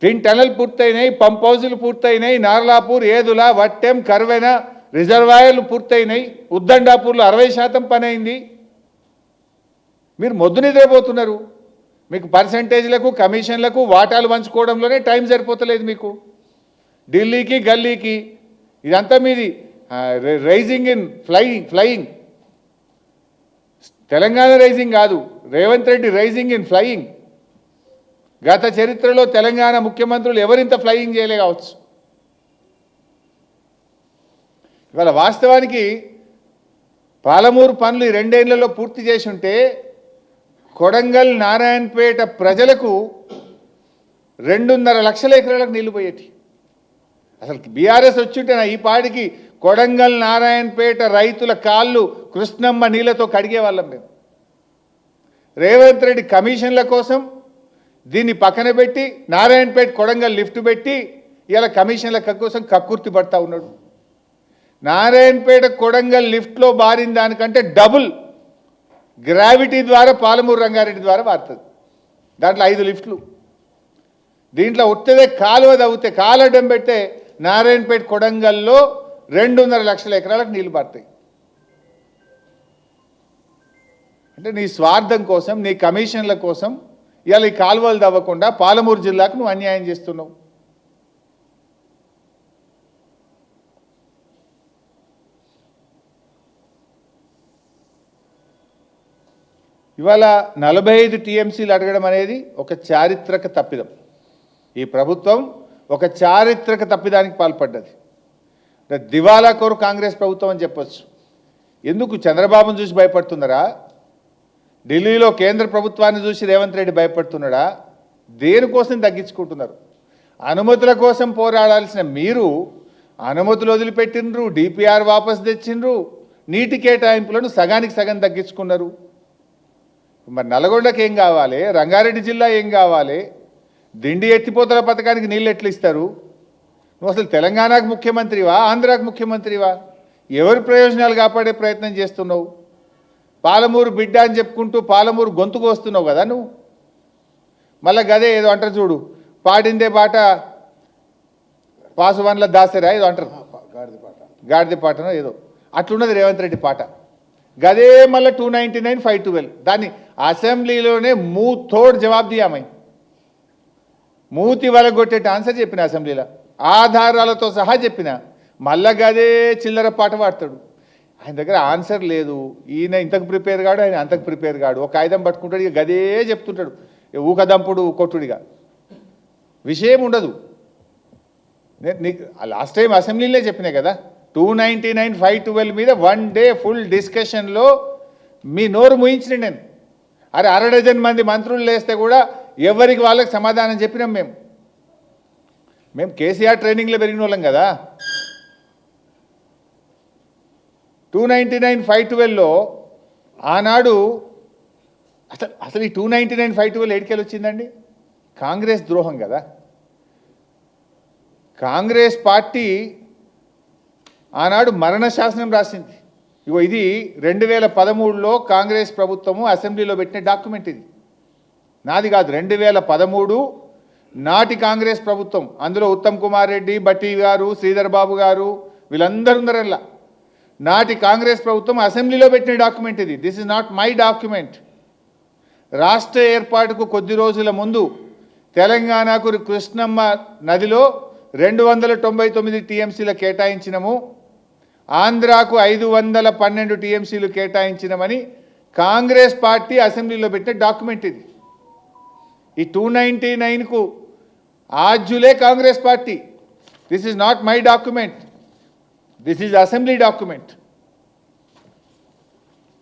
ట్విన్ టనల్ పూర్తయినాయి, పంప్ హౌజులు పూర్తయినాయి, నార్లాపూర్ ఏదులా వట్టెం కరువెన రిజర్వాయర్లు పూర్తయినాయి, ఉద్దండాపూర్లో 60% పని అయింది. మీరు మొద్దు నిద్రపోతున్నారు. మీకు పర్సంటేజ్లకు కమిషన్లకు వాటాలు పంచుకోవడంలోనే టైం సరిపోతలేదు మీకు. ఢిల్లీకి గల్లీకి ఇదంతా మీది rising in flying. Telangana rising కాదు, Revanth Reddy rising in flying. గత చరిత్రలో తెలంగాణ ముఖ్యమంత్రులు ఎవరింత ఫ్లయింగ్ చేయలే కావచ్చు. ఇవాళ వాస్తవానికి పాలమూరు పనులు 2 ఏళ్లలో పూర్తి చేసి ఉంటే కొడంగల్ నారాయణపేట ప్రజలకు 2.5 లక్షల ఎకరాలకు నీళ్లు పోయేటి. అసలు బీఆర్ఎస్ వచ్చుంటే నా ఈ పాటికి కొడంగల్ నారాయణపేట రైతుల కాళ్ళు కృష్ణమ్మ నీళ్లతో కడిగే వాళ్ళం మేము. రేవంత్ రెడ్డి కమిషన్ల కోసం దీన్ని పక్కన పెట్టి నారాయణపేట కొడంగల్ లిఫ్ట్ పెట్టి ఇలా కమిషన్ల కోసం కక్కుర్తి పడతా ఉన్నాడు. నారాయణపేట కొడంగల్ లిఫ్ట్లో బారిన దానికంటే డబుల్ గ్రావిటీ ద్వారా పాలమూరు రంగారెడ్డి ద్వారా మారుతుంది. దాంట్లో 5 లిఫ్ట్లు. దీంట్లో ఉత్తదే కాలువ దవ్వుతే కాలడ్డం పెడితే నారాయణపేట కొడంగల్లో 2.5 లక్షల ఎకరాలకు నీళ్లు పారుతాయి. అంటే నీ స్వార్థం కోసం, నీ కమిషన్ల కోసం ఇవాళ ఈ కాలువలు దవ్వకుండా పాలమూరు జిల్లాకు నువ్వు అన్యాయం చేస్తున్నావు. ఇవాళ 45 TMCలు అడగడం అనేది ఒక చారిత్రక తప్పిదం. ఈ ప్రభుత్వం ఒక చారిత్రక తప్పిదానికి పాల్పడ్డది. దివాలా కోరు కాంగ్రెస్ ప్రభుత్వం అని చెప్పొచ్చు. ఎందుకు? చంద్రబాబును చూసి భయపడుతున్నారా? ఢిల్లీలో కేంద్ర ప్రభుత్వాన్ని చూసి రేవంత్ రెడ్డి భయపడుతున్నాడా? దేనికోసం తగ్గించుకుంటున్నారు? అనుమతుల కోసం పోరాడాల్సిన మీరు అనుమతులు వదిలిపెట్టినరు, DPR వాపసు తెచ్చిండ్రు, నీటి కేటాయింపులను సగానికి సగం తగ్గించుకున్నారు. మరి నల్గొండకి ఏం కావాలి? రంగారెడ్డి జిల్లా ఏం కావాలి? దిండి ఎత్తిపోతల పథకానికి నీళ్ళు ఎట్లు ఇస్తారు? నువ్వు అసలు తెలంగాణకు ముఖ్యమంత్రివా, ఆంధ్రాకు ముఖ్యమంత్రివా? ఎవరి ప్రయోజనాలు కాపాడే ప్రయత్నం చేస్తున్నావు? పాలమూరు బిడ్డ అని చెప్పుకుంటూ పాలమూరు గొంతుకు వస్తున్నావు కదా నువ్వు. మళ్ళీ గదే ఏదో అంటారు చూడు, పాడిందే పాట పాసువన్ల దాసరా ఏదో అంటారు, గాడిద పాటనో ఏదో అట్లున్నది రేవంత్ రెడ్డి పాట. గదే మళ్ళీ 299, 512 దాన్ని అసెంబ్లీలోనే మూతోడ్ జవాబు దియామై మూతి వలగొట్టేట ఆన్సర్ చెప్పిన అసెంబ్లీలో ఆధారాలతో సహా చెప్పిన. మళ్ళా గదే చిల్లర పాట పాడతాడు. ఆయన దగ్గర ఆన్సర్ లేదు. ఈయన ఇంతకు ప్రిపేర్ కాడు, ఆయన అంతకు ప్రిపేర్ కాడు. ఒక ఆయుధం పట్టుకుంటాడు, ఇక గదే చెప్తుంటాడు, ఊకదంపుడు కొట్టుడిగా. విషయం ఉండదు. నీకు లాస్ట్ టైం అసెంబ్లీలో చెప్పినా కదా, 299, 512 మీద 1 డే ఫుల్ డిస్కషన్లో మీ నోరు ముయించిన నేను. అరే 1/2 డజన్ మంది మంత్రులు లేస్తే కూడా ఎవరికి వాళ్ళకి సమాధానం చెప్పినాం. మేము కేసీఆర్ ట్రైనింగ్లో పెరిగిన వాళ్ళం కదా. 299, 512లో ఆనాడు అసలు ఈ 299, 512 ఏడికెళ్ళి వచ్చిందండి? కాంగ్రెస్ ద్రోహం కదా. కాంగ్రెస్ పార్టీ ఆనాడు మరణ శాసనం రాసింది. ఇగో ఇది 2013లో కాంగ్రెస్ ప్రభుత్వము అసెంబ్లీలో పెట్టిన డాక్యుమెంట్. ఇది నాది కాదు, 2013 నాటి కాంగ్రెస్ ప్రభుత్వం. అందులో ఉత్తమ్ కుమార్ రెడ్డి, బట్టి గారు, శ్రీధర్ బాబు గారు వీళ్ళందరూ ఉన్నారల్లా. నాటి కాంగ్రెస్ ప్రభుత్వం అసెంబ్లీలో పెట్టిన డాక్యుమెంట్ ఇది. This is not my document. రాష్ట్ర ఏర్పాటుకు కొద్ది రోజుల ముందు తెలంగాణకు కృష్ణమ్మ నదిలో 299 టీఎంసీల కేటాయించినము, ఆంధ్రాకు 512 టీఎంసీలు కేటాయించినమని కాంగ్రెస్ పార్టీ అసెంబ్లీలో పెట్టిన డాక్యుమెంట్ ఇది. ఈ 299కు ఆజ్యులే Congress party. This is not my document, this is assembly document.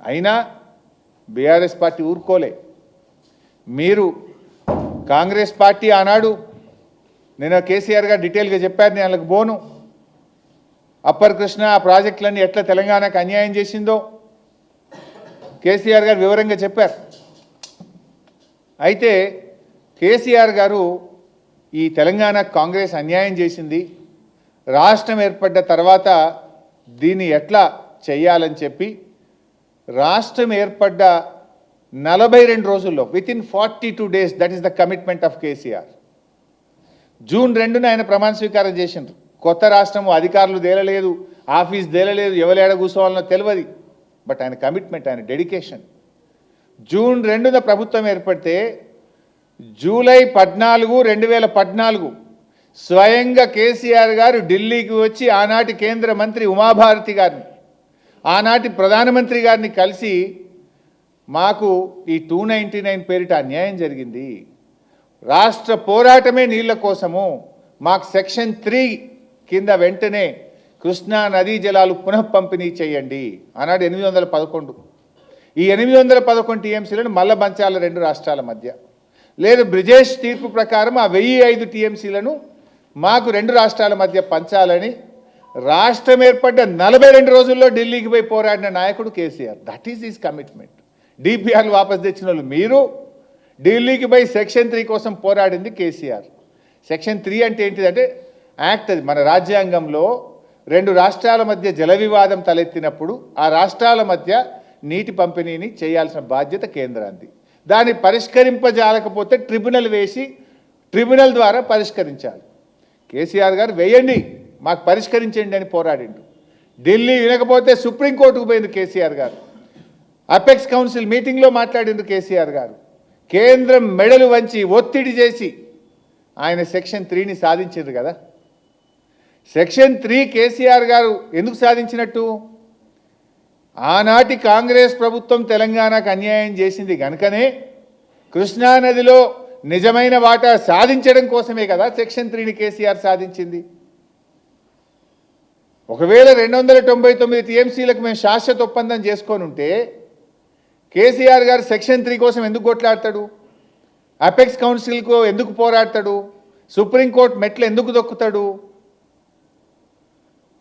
అయినా బీఆర్ఎస్ పార్టీ ఊరుకోలే. మీరు కాంగ్రెస్ పార్టీ ఆనాడు, నేను కేసీఆర్ గారు డీటెయిల్గా చెప్పారు, నేను వాళ్ళకి బోను. అప్పర్ కృష్ణ ఆ ప్రాజెక్టులన్నీ ఎట్లా తెలంగాణకు అన్యాయం చేసిందో కేసీఆర్ గారు వివరంగా చెప్పారు. అయితే కేసీఆర్ గారు ఈ తెలంగాణ కాంగ్రెస్ అన్యాయం చేసింది, రాష్ట్రం ఏర్పడ్డ తర్వాత దీన్ని ఎట్లా చేయాలని చెప్పి రాష్ట్రం ఏర్పడ్డ 42 రోజుల్లో, within 42 days, that is the commitment of KCR. June 2న ఆయన ప్రమాణ స్వీకారం చేసిండ్రు. కొత్త రాష్ట్రము, అధికారులు తేలలేదు, ఆఫీస్ తేలలేదు, ఎవరేడ కూర్చోవాలనో తెలియదు. బట్ ఆయన కమిట్మెంట్, ఆయన డెడికేషన్. జూన్ 2న ప్రభుత్వం ఏర్పడితే జూలై 14, 2014 స్వయంగా కేసీఆర్ గారు ఢిల్లీకి వచ్చి ఆనాటి కేంద్ర మంత్రి ఉమాభారతి గారిని, ఆనాటి ప్రధానమంత్రి గారిని కలిసి మాకు ఈ 299 పేరిట అన్యాయం జరిగింది, రాష్ట్ర పోరాటమే నీళ్ల కోసము, మాకు సెక్షన్ 3 కింద వెంటనే కృష్ణా నదీ జలాలు పునః పంపిణీ చేయండి. ఆనాడు 811. ఈ 811 టీఎంసీలను మల్ల పంచాల 2 రాష్ట్రాల మధ్య. లేదు, బ్రిజేష్ తీర్పు ప్రకారం ఆ 1005 టీఎంసీలను మాకు 2 రాష్ట్రాల మధ్య పంచాలని రాష్ట్రం ఏర్పడ్డ 42 రోజుల్లో ఢిల్లీకి పోయి పోరాడిన నాయకుడు KCR. That is his commitment. డిపిఆర్లు వాపస్ తెచ్చిన వాళ్ళు మీరు, ఢిల్లీకి పోయి సెక్షన్ 3 కోసం పోరాడింది కేసీఆర్. సెక్షన్ 3 అంటే ఏంటిదంటే యాక్ట్. అది మన రాజ్యాంగంలో 2 రాష్ట్రాల మధ్య జల వివాదం తలెత్తినప్పుడు ఆ రాష్ట్రాల మధ్య నీటి పంపిణీని చేయాల్సిన బాధ్యత కేంద్రాంది. దాన్ని పరిష్కరింపజాలకపోతే ట్రిబ్యునల్ వేసి ట్రిబ్యునల్ ద్వారా పరిష్కరించాలి. కేసీఆర్ గారు వేయండి, మాకు పరిష్కరించండి అని పోరాడిండు. ఢిల్లీ వినకపోతే సుప్రీంకోర్టుకు పోయింది కేసీఆర్ గారు. అపెక్స్ కౌన్సిల్ మీటింగ్లో మాట్లాడిండు కేసీఆర్ గారు. కేంద్రం మెడలు వంచి ఒత్తిడి చేసి ఆయన సెక్షన్ 3ని సాధించారు కదా. సెక్షన్ 3 కేసీఆర్ గారు ఎందుకు సాధించినట్టు? ఆనాటి కాంగ్రెస్ ప్రభుత్వం తెలంగాణకు అన్యాయం చేసింది గనుకనే కృష్ణానదిలో నిజమైన వాటా సాధించడం కోసమే కదా సెక్షన్ 3ని కేసీఆర్ సాధించింది. ఒకవేళ 299 టీఎంసీలకు మేము శాశ్వత ఒప్పందం చేసుకొని ఉంటే కేసీఆర్ గారు సెక్షన్ 3 కోసం ఎందుకు కొట్లాడతాడు? అపెక్స్ కౌన్సిల్కు ఎందుకు పోరాడతాడు? సుప్రీంకోర్టు మెట్లు ఎందుకు దొక్కుతాడు?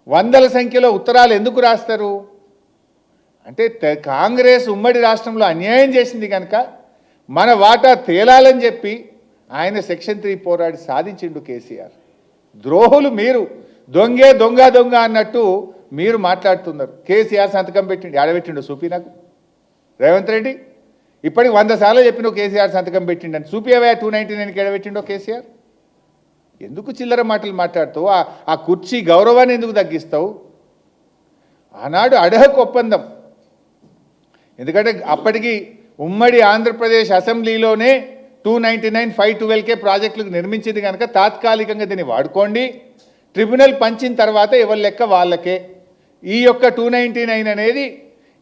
వందల సంఖ్యలో ఉత్తరాలు ఎందుకు రాస్తారు? అంటే కాంగ్రెస్ ఉమ్మడి రాష్ట్రంలో అన్యాయం చేసింది కనుక మన వాటా తేలాలని చెప్పి ఆయన సెక్షన్ 3 పోరాడి సాధించిండు కేసీఆర్. ద్రోహులు మీరు, దొంగే దొంగ దొంగ అన్నట్టు మీరు మాట్లాడుతున్నారు. కేసీఆర్ సంతకం పెట్టిండు, ఆడబెట్టిండు చూపి నాకు. రేవంత్ రెడ్డి ఇప్పటికి 100 సార్లు చెప్పిన కేసీఆర్ సంతకం పెట్టిండని. చూపియవా 299కి ఎడబెట్టిండో కేసీఆర్? ఎందుకు చిల్లర మాటలు మాట్లాడుతావు? ఆ కుర్చీ గౌరవాన్ని ఎందుకు తగ్గిస్తావు? ఆనాడు అడహక్ ఒప్పందం, ఎందుకంటే అప్పటికి ఉమ్మడి ఆంధ్రప్రదేశ్ అసెంబ్లీలోనే 299, 512K ప్రాజెక్టులకు నిర్మించింది కనుక తాత్కాలికంగా దీన్ని వాడుకోండి, ట్రిబ్యునల్ పంచిన తర్వాత ఎవరి లెక్క వాళ్ళకే. ఈ యొక్క 299 అనేది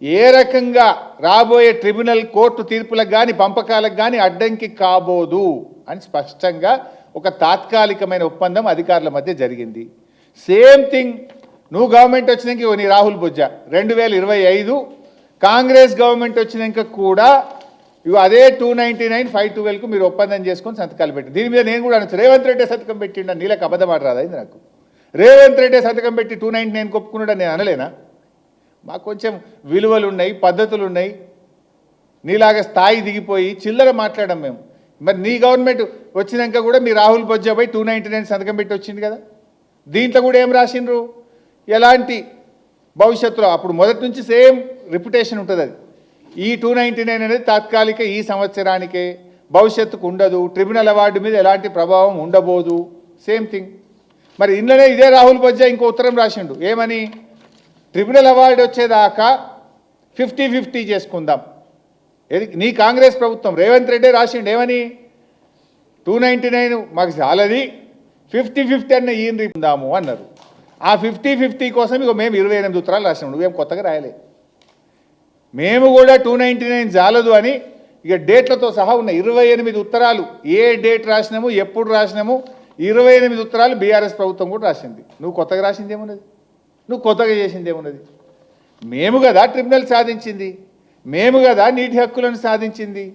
ఏ రకంగా రాబోయే ట్రిబ్యునల్ కోర్టు తీర్పులకు కానీ పంపకాలకు కానీ అడ్డంకి కాబోదు అని స్పష్టంగా ఒక తాత్కాలికమైన ఒప్పందం అధికారుల మధ్య జరిగింది. సేమ్ థింగ్ నువ్వు గవర్నమెంట్ వచ్చినాక నీ రాహుల్ బొజ్జా 2025 కాంగ్రెస్ గవర్నమెంట్ వచ్చినాక కూడా ఇవి అదే 299, 512కు మీరు ఒప్పందం చేసుకొని సంతకాలు పెట్టి, దీని మీద నేను కూడా అనొచ్చు రేవంత్ రెడ్డి సంతకం పెట్టిండ, నీళ్ళకి అబద్ధం ఆడరాదా ఇది నాకు? రేవంత్ రెడ్డి సంతకం పెట్టి 299 ఒప్పుకున్నాడా నేను అనలేనా? మాకు కొంచెం విలువలు ఉన్నాయి, పద్ధతులు ఉన్నాయి. నీలాగా స్థాయి దిగిపోయి చిల్లర మాట్లాడడం మేము. మరి నీ గవర్నమెంట్ వచ్చినాక కూడా మీ రాహుల్ బొజ్జా పోయి 299 సంతకం పెట్టి వచ్చింది కదా. దీంట్లో కూడా ఏం రాసిండ్రు, ఎలాంటి భవిష్యత్తులో అప్పుడు మొదటి నుంచి సేమ్ రిప్యుటేషన్ ఉంటుంది. అది ఈ 299 అనేది తాత్కాలిక, ఈ సంవత్సరానికే, భవిష్యత్తుకు ఉండదు, ట్రిబ్యునల్ అవార్డు మీద ఎలాంటి ప్రభావం ఉండబోదు, సేమ్ థింగ్. మరి ఇంట్లోనే ఇదే రాహుల్ బొజ్జా ఇంకో ఉత్తరం రాసిండు, ఏమని, ట్రిబ్యునల్ అవార్డు వచ్చేదాకా 50-50 చేసుకుందాం. ఏది నీ కాంగ్రెస్ ప్రభుత్వం, రేవంత్ రెడ్డి రాసిండు ఏమని, 299 మాకు చాలది, 50-50 అన్న ఈయన రీపుందాము అన్నారు. ఆ 50-50 కోసం ఇక మేము 28 ఉత్తరాలు రాసినాం, నువ్వేం కొత్తగా రాయలే. మేము కూడా 299 చాలదు అని ఇక డేట్లతో సహా ఉన్న 28 ఉత్తరాలు, ఏ డేట్ రాసినాము, ఎప్పుడు రాసినాము, 28 ఉత్తరాలు బీఆర్ఎస్ ప్రభుత్వం కూడా రాసింది. నువ్వు కొత్తగా రాసింది ఏమున్నది, నువ్వు కొత్తగా చేసింది ఏమున్నది? మేము కదా ట్రిబ్యునల్ సాధించింది, మేము కదా నీటి హక్కులను సాధించింది.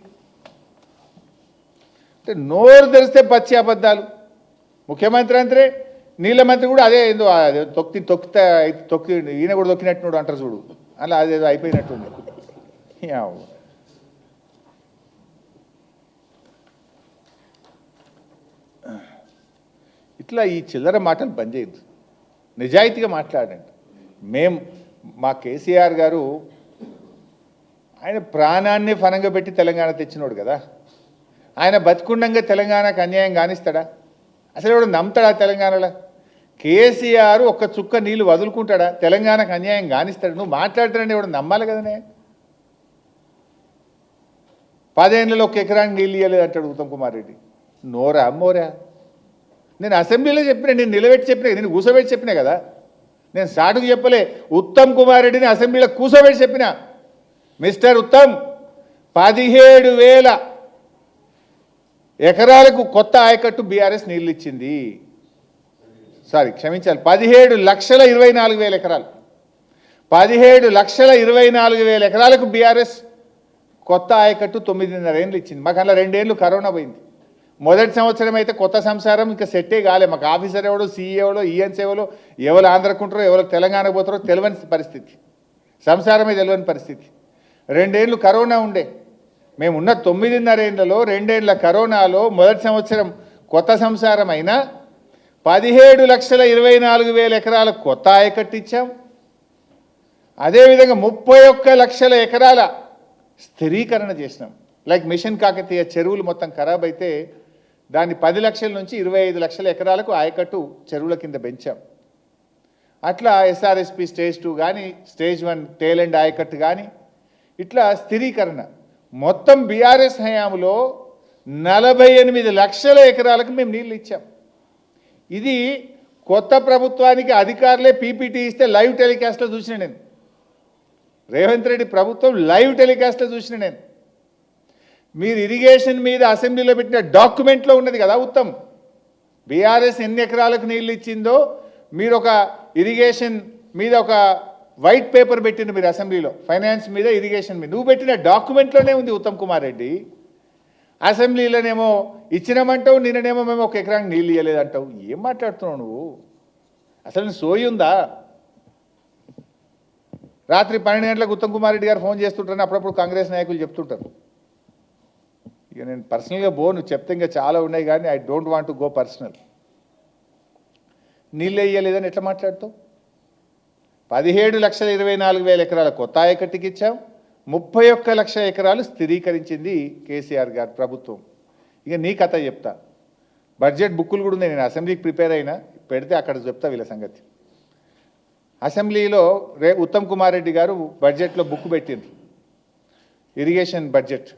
అంటే నోరు తెరిస్తే పచ్చి అబద్ధాలు. ముఖ్యమంత్రి అంతే, నీళ్ళ మంత్రి కూడా అదే ఏందో తొక్కి ఈయన కూడా తొక్కినట్టున్నాడు అంటారు చూడు, అలా అదేదో అయిపోయినట్టుంది. ఇట్లా ఈ చిల్లర మాటలు బంద్ చేయద్దు, నిజాయితీగా మాట్లాడండి. మా కేసీఆర్ గారు ఆయన ప్రాణాన్ని ఫనంగా పెట్టి తెలంగాణ తెచ్చినోడు కదా. ఆయన బతికుండంగా తెలంగాణకు అన్యాయం కానిస్తాడా? అసలు ఎవడు నమ్ముతాడా తెలంగాణలో? కేసీఆర్ ఒక్క చుక్క నీళ్ళు వదులుకుంటాడా? తెలంగాణకు అన్యాయం కానిస్తాడు? నువ్వు మాట్లాడుతాడంటే ఎవడు నమ్మాలి కదనే. 10 ఏళ్ళలో 1 ఎకరానికి నీళ్ళు ఇవ్వలేదు అంటాడు ఉత్తమ్ కుమార్ రెడ్డి. నోరా మోరా? నేను అసెంబ్లీలో చెప్పినా, నేను నిలబెట్టి చెప్పినా, నేను కూర్చోబెట్టి చెప్పినా కదా. నేను సాటుకు చెప్పలే, ఉత్తమ్ కుమార్ రెడ్డిని అసెంబ్లీలో కూర్చోబెట్టి చెప్పినా, మిస్టర్ ఉత్తమ్ 17,000 ఎకరాలకు కొత్త ఆయకట్టు బీఆర్ఎస్ నీళ్ళు ఇచ్చింది. సారీ క్షమించాలి, 17,24,000 ఎకరాలు, 17,24,000 ఎకరాలకు బీఆర్ఎస్ కొత్త ఆయకట్టు 9.5 ఏళ్ళు ఇచ్చింది. మాకు అలా 2 ఏళ్ళు కరోనా పోయింది. మొదటి సంవత్సరం అయితే కొత్త సంసారం ఇంకా సెట్టే కాలే. మాకు ఆఫీసర్ ఎవడో, సీఈ ఎవడో, ఈఎన్స్ ఎవరో, ఎవరు ఆంధ్రకుంటారో, ఎవరు తెలంగాణకు పోతారో తెలియని పరిస్థితి, సంసారమే తెలియని పరిస్థితి. 2 ఏళ్ళు కరోనా ఉండే. మేము ఉన్న 9.5 ఏళ్లలో 2 ఏళ్ల కరోనాలో మొదటి సంవత్సరం కొత్త సంసారం అయినా 17,24,000 ఎకరాల కొత్త ఆయకట్టు ఇచ్చాం. అదేవిధంగా 31 లక్షల ఎకరాల స్థిరీకరణ చేసినాం. లైక్ మిషన్ కాకతీయ చెరువులు మొత్తం ఖరాబ్ అయితే దాన్ని 10 లక్షల నుంచి 25 లక్షల ఎకరాలకు ఆయకట్టు చెరువుల కింద పెంచాం. అట్లా ఎస్ఆర్ఎస్పి స్టేజ్ 2 కానీ, స్టేజ్ 1 టేల్ అండ్ ఆయకట్టు కానీ, ఇట్లా స్థిరీకరణ మొత్తం బీఆర్ఎస్ హయాంలో 48 లక్షల ఎకరాలకు మేము నీళ్ళు ఇచ్చాం. ఇది కొత్త ప్రభుత్వానికి అధికారులే పీపీటీ ఇస్తే లైవ్ టెలికాస్ట్లో చూసిన నేను. రేవంత్ రెడ్డి ప్రభుత్వం లైవ్ టెలికాస్ట్లో చూసిన నేను. మీరు ఇరిగేషన్ మీద అసెంబ్లీలో పెట్టిన డాక్యుమెంట్లో ఉన్నది కదా ఉత్తమ్, బీఆర్ఎస్ ఎన్ని ఎకరాలకు నీళ్ళు ఇచ్చిందో మీరు ఒక ఇరిగేషన్ మీద ఒక వైట్ పేపర్ పెట్టింది మీరు అసెంబ్లీలో, ఫైనాన్స్ మీద, ఇరిగేషన్ మీద. నువ్వు పెట్టిన డాక్యుమెంట్లోనే ఉంది ఉత్తమ్ కుమార్ రెడ్డి. అసెంబ్లీలోనేమో ఇచ్చినామంటావు, నిన్ననేమో మేము 1 ఎకరానికి నీళ్ళు ఇవ్వలేదంటావు. ఏం మాట్లాడుతున్నావు నువ్వు? అసలు సోయి ఉందా? రాత్రి 12 గంటలకు ఉత్తమ్ కుమార్ రెడ్డి గారు ఫోన్ చేస్తుంటారని అప్పుడప్పుడు కాంగ్రెస్ నాయకులు చెప్తుంటారు. ఇక నేను పర్సనల్గా నువ్వు చెప్తే ఇంకా చాలా ఉన్నాయి కానీ I don't want to go personal. నీళ్ళు వేయలేదని ఎట్లా మాట్లాడుతావు? 17,24,000 ఎకరాల కొత్త ఆయకట్టుకి ఇచ్చాం, 31 లక్షల ఎకరాలు స్థిరీకరించింది కేసీఆర్ గారి ప్రభుత్వం. ఇక నీ కథ చెప్తా. బడ్జెట్ బుక్కులు కూడా ఉన్నాయి, నేను అసెంబ్లీకి ప్రిపేర్ అయినా, పెడితే అక్కడ చెప్తా వీళ్ళ సంగతి. అసెంబ్లీలో ఉత్తమ్ కుమార్ రెడ్డి గారు బడ్జెట్లో బుక్ పెట్టిండ్రు, ఇరిగేషన్ బడ్జెట్.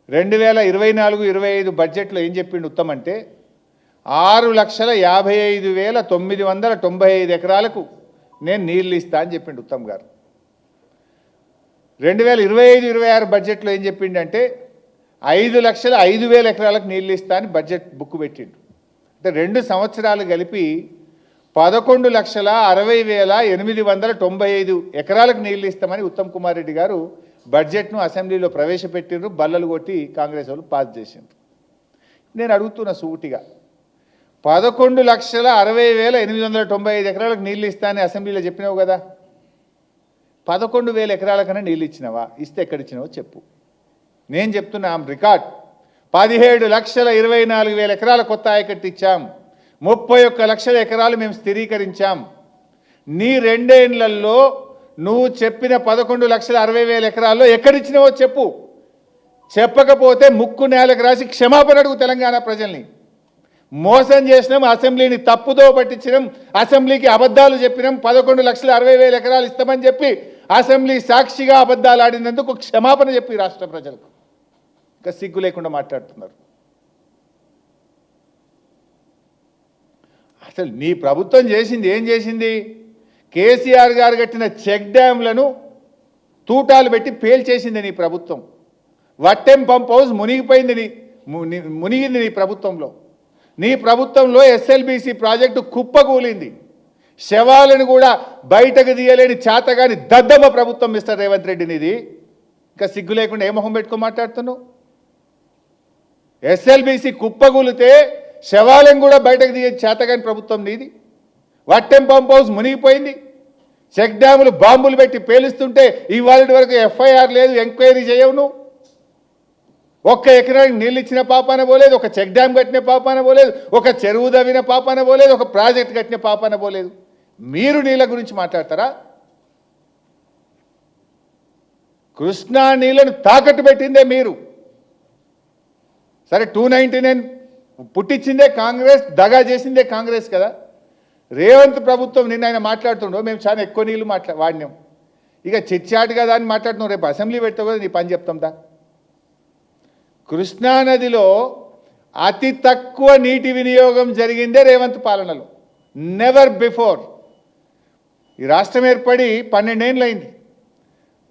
2024-25 బడ్జెట్లో ఏం చెప్పిండు ఉత్తమ్ అంటే 6,55,995 ఎకరాలకు నేను నీళ్ళు ఇస్తా అని చెప్పిండు ఉత్తమ్ గారు. 2025-26 బడ్జెట్లో ఏం చెప్పిండంటే 5,05,000 ఎకరాలకు నీళ్ళు ఇస్తా అని బడ్జెట్ బుక్ పెట్టిండు. అంటే 2 సంవత్సరాలు కలిపి 11,60,895 ఎకరాలకు నీళ్ళు ఇస్తామని ఉత్తమ్ కుమార్ రెడ్డి గారు బడ్జెట్ను అసెంబ్లీలో ప్రవేశపెట్టిండ్రు. బల్లలు కొట్టి కాంగ్రెస్ వాళ్ళు పాస్ చేసిండ్రు. నేను అడుగుతున్న సూటిగా, 11,60,895 ఎకరాలకు నీళ్ళు ఇస్తా అని అసెంబ్లీలో చెప్పినావు కదా, 11,000 ఎకరాలకన్నా నీళ్ళు ఇచ్చినావా? ఇస్తే ఎక్కడిచ్చినావో చెప్పు. నేను చెప్తున్నా రికార్డ్, 17,24,000 ఎకరాల కొత్త ఆయకట్టు ఇచ్చాం, 31 లక్షల ఎకరాలు మేము స్థిరీకరించాం. నీ 2 ఏళ్లలో నువ్వు చెప్పిన 11,60,000 ఎకరాల్లో ఎక్కడిచ్చినావో చెప్పు. చెప్పకపోతే ముక్కు నేలకు రాసి క్షమాపణ అడుగు తెలంగాణ ప్రజల్ని. మోసం చేసినాం, అసెంబ్లీని తప్పుదో పట్టించినాం, అసెంబ్లీకి అబద్ధాలు చెప్పినాం, 11,60,000 ఎకరాలు ఇస్తామని చెప్పి అసెంబ్లీ సాక్షిగా అబద్ధాలు ఆడినందుకు క్షమాపణ చెప్పి రాష్ట్ర ప్రజలకు. ఇంకా సిగ్గు లేకుండా మాట్లాడుతున్నారు. అసలు నీ ప్రభుత్వం చేసింది ఏం చేసింది? కేసీఆర్ గారు కట్టిన చెక్ డ్యాంలను తూటాలు పెట్టి పేల్చేసింది నీ ప్రభుత్వం. వట్టెం పంప్ హౌస్ మునిగిపోయింది, మునిగింది నీ ప్రభుత్వంలో. నీ ప్రభుత్వంలో ఎస్ఎల్బీసీ ప్రాజెక్టు కుప్పకూలింది. శవాలను కూడా బయటకు తీయలేని చేతగాని దద్దమ్మ ప్రభుత్వం మిస్టర్ రేవంత్ రెడ్డి నీది. ఇంకా సిగ్గు లేకుండా ఏ మొహం పెట్టుకో మాట్లాడుతున్నావు? ఎస్ఎల్బీసీ కుప్పకూలితే శవాలను కూడా బయటకు తీయ చేతగాని ప్రభుత్వం నీది. వట్టెం పంప్ హౌస్ మునిగిపోయింది. చెక్ డ్యాములు బాంబులు పెట్టి పేలుస్తుంటే ఇవాళ వరకు ఎఫ్ఐఆర్ లేదు, ఎంక్వైరీ చేయవు నువ్వు. ఒక్క ఎకరానికి నీళ్ళు ఇచ్చిన పాపాన పోలేదు, ఒక చెక్ డ్యామ్ కట్టిన పాపాన పోలేదు, ఒక చెరువు దవ్విన పాపాన పోలేదు, ఒక ప్రాజెక్ట్ కట్టిన పాపాన పోలేదు. మీరు నీళ్ళ గురించి మాట్లాడతారా? కృష్ణా నీళ్లను తాకట్టు పెట్టిందే మీరు. సరే 299 పుట్టించిందే కాంగ్రెస్, దగా చేసిందే కాంగ్రెస్ కదా. రేవంత్ ప్రభుత్వం నిన్న ఆయన మాట్లాడుతుండో మేము చాలా ఎక్కువ నీళ్ళు వాడినాం. ఇక చిచ్చాటు కదా అని మాట్లాడుతున్నాం. రేపు అసెంబ్లీ పెడతావు కదా, నీ పని చెప్తాందా? కృష్ణానదిలో అతి తక్కువ నీటి వినియోగం జరిగిందే రేవంత్ పాలనలో. Never before. ఈ రాష్ట్రం ఏర్పడి 12 ఏళ్ళు అయింది.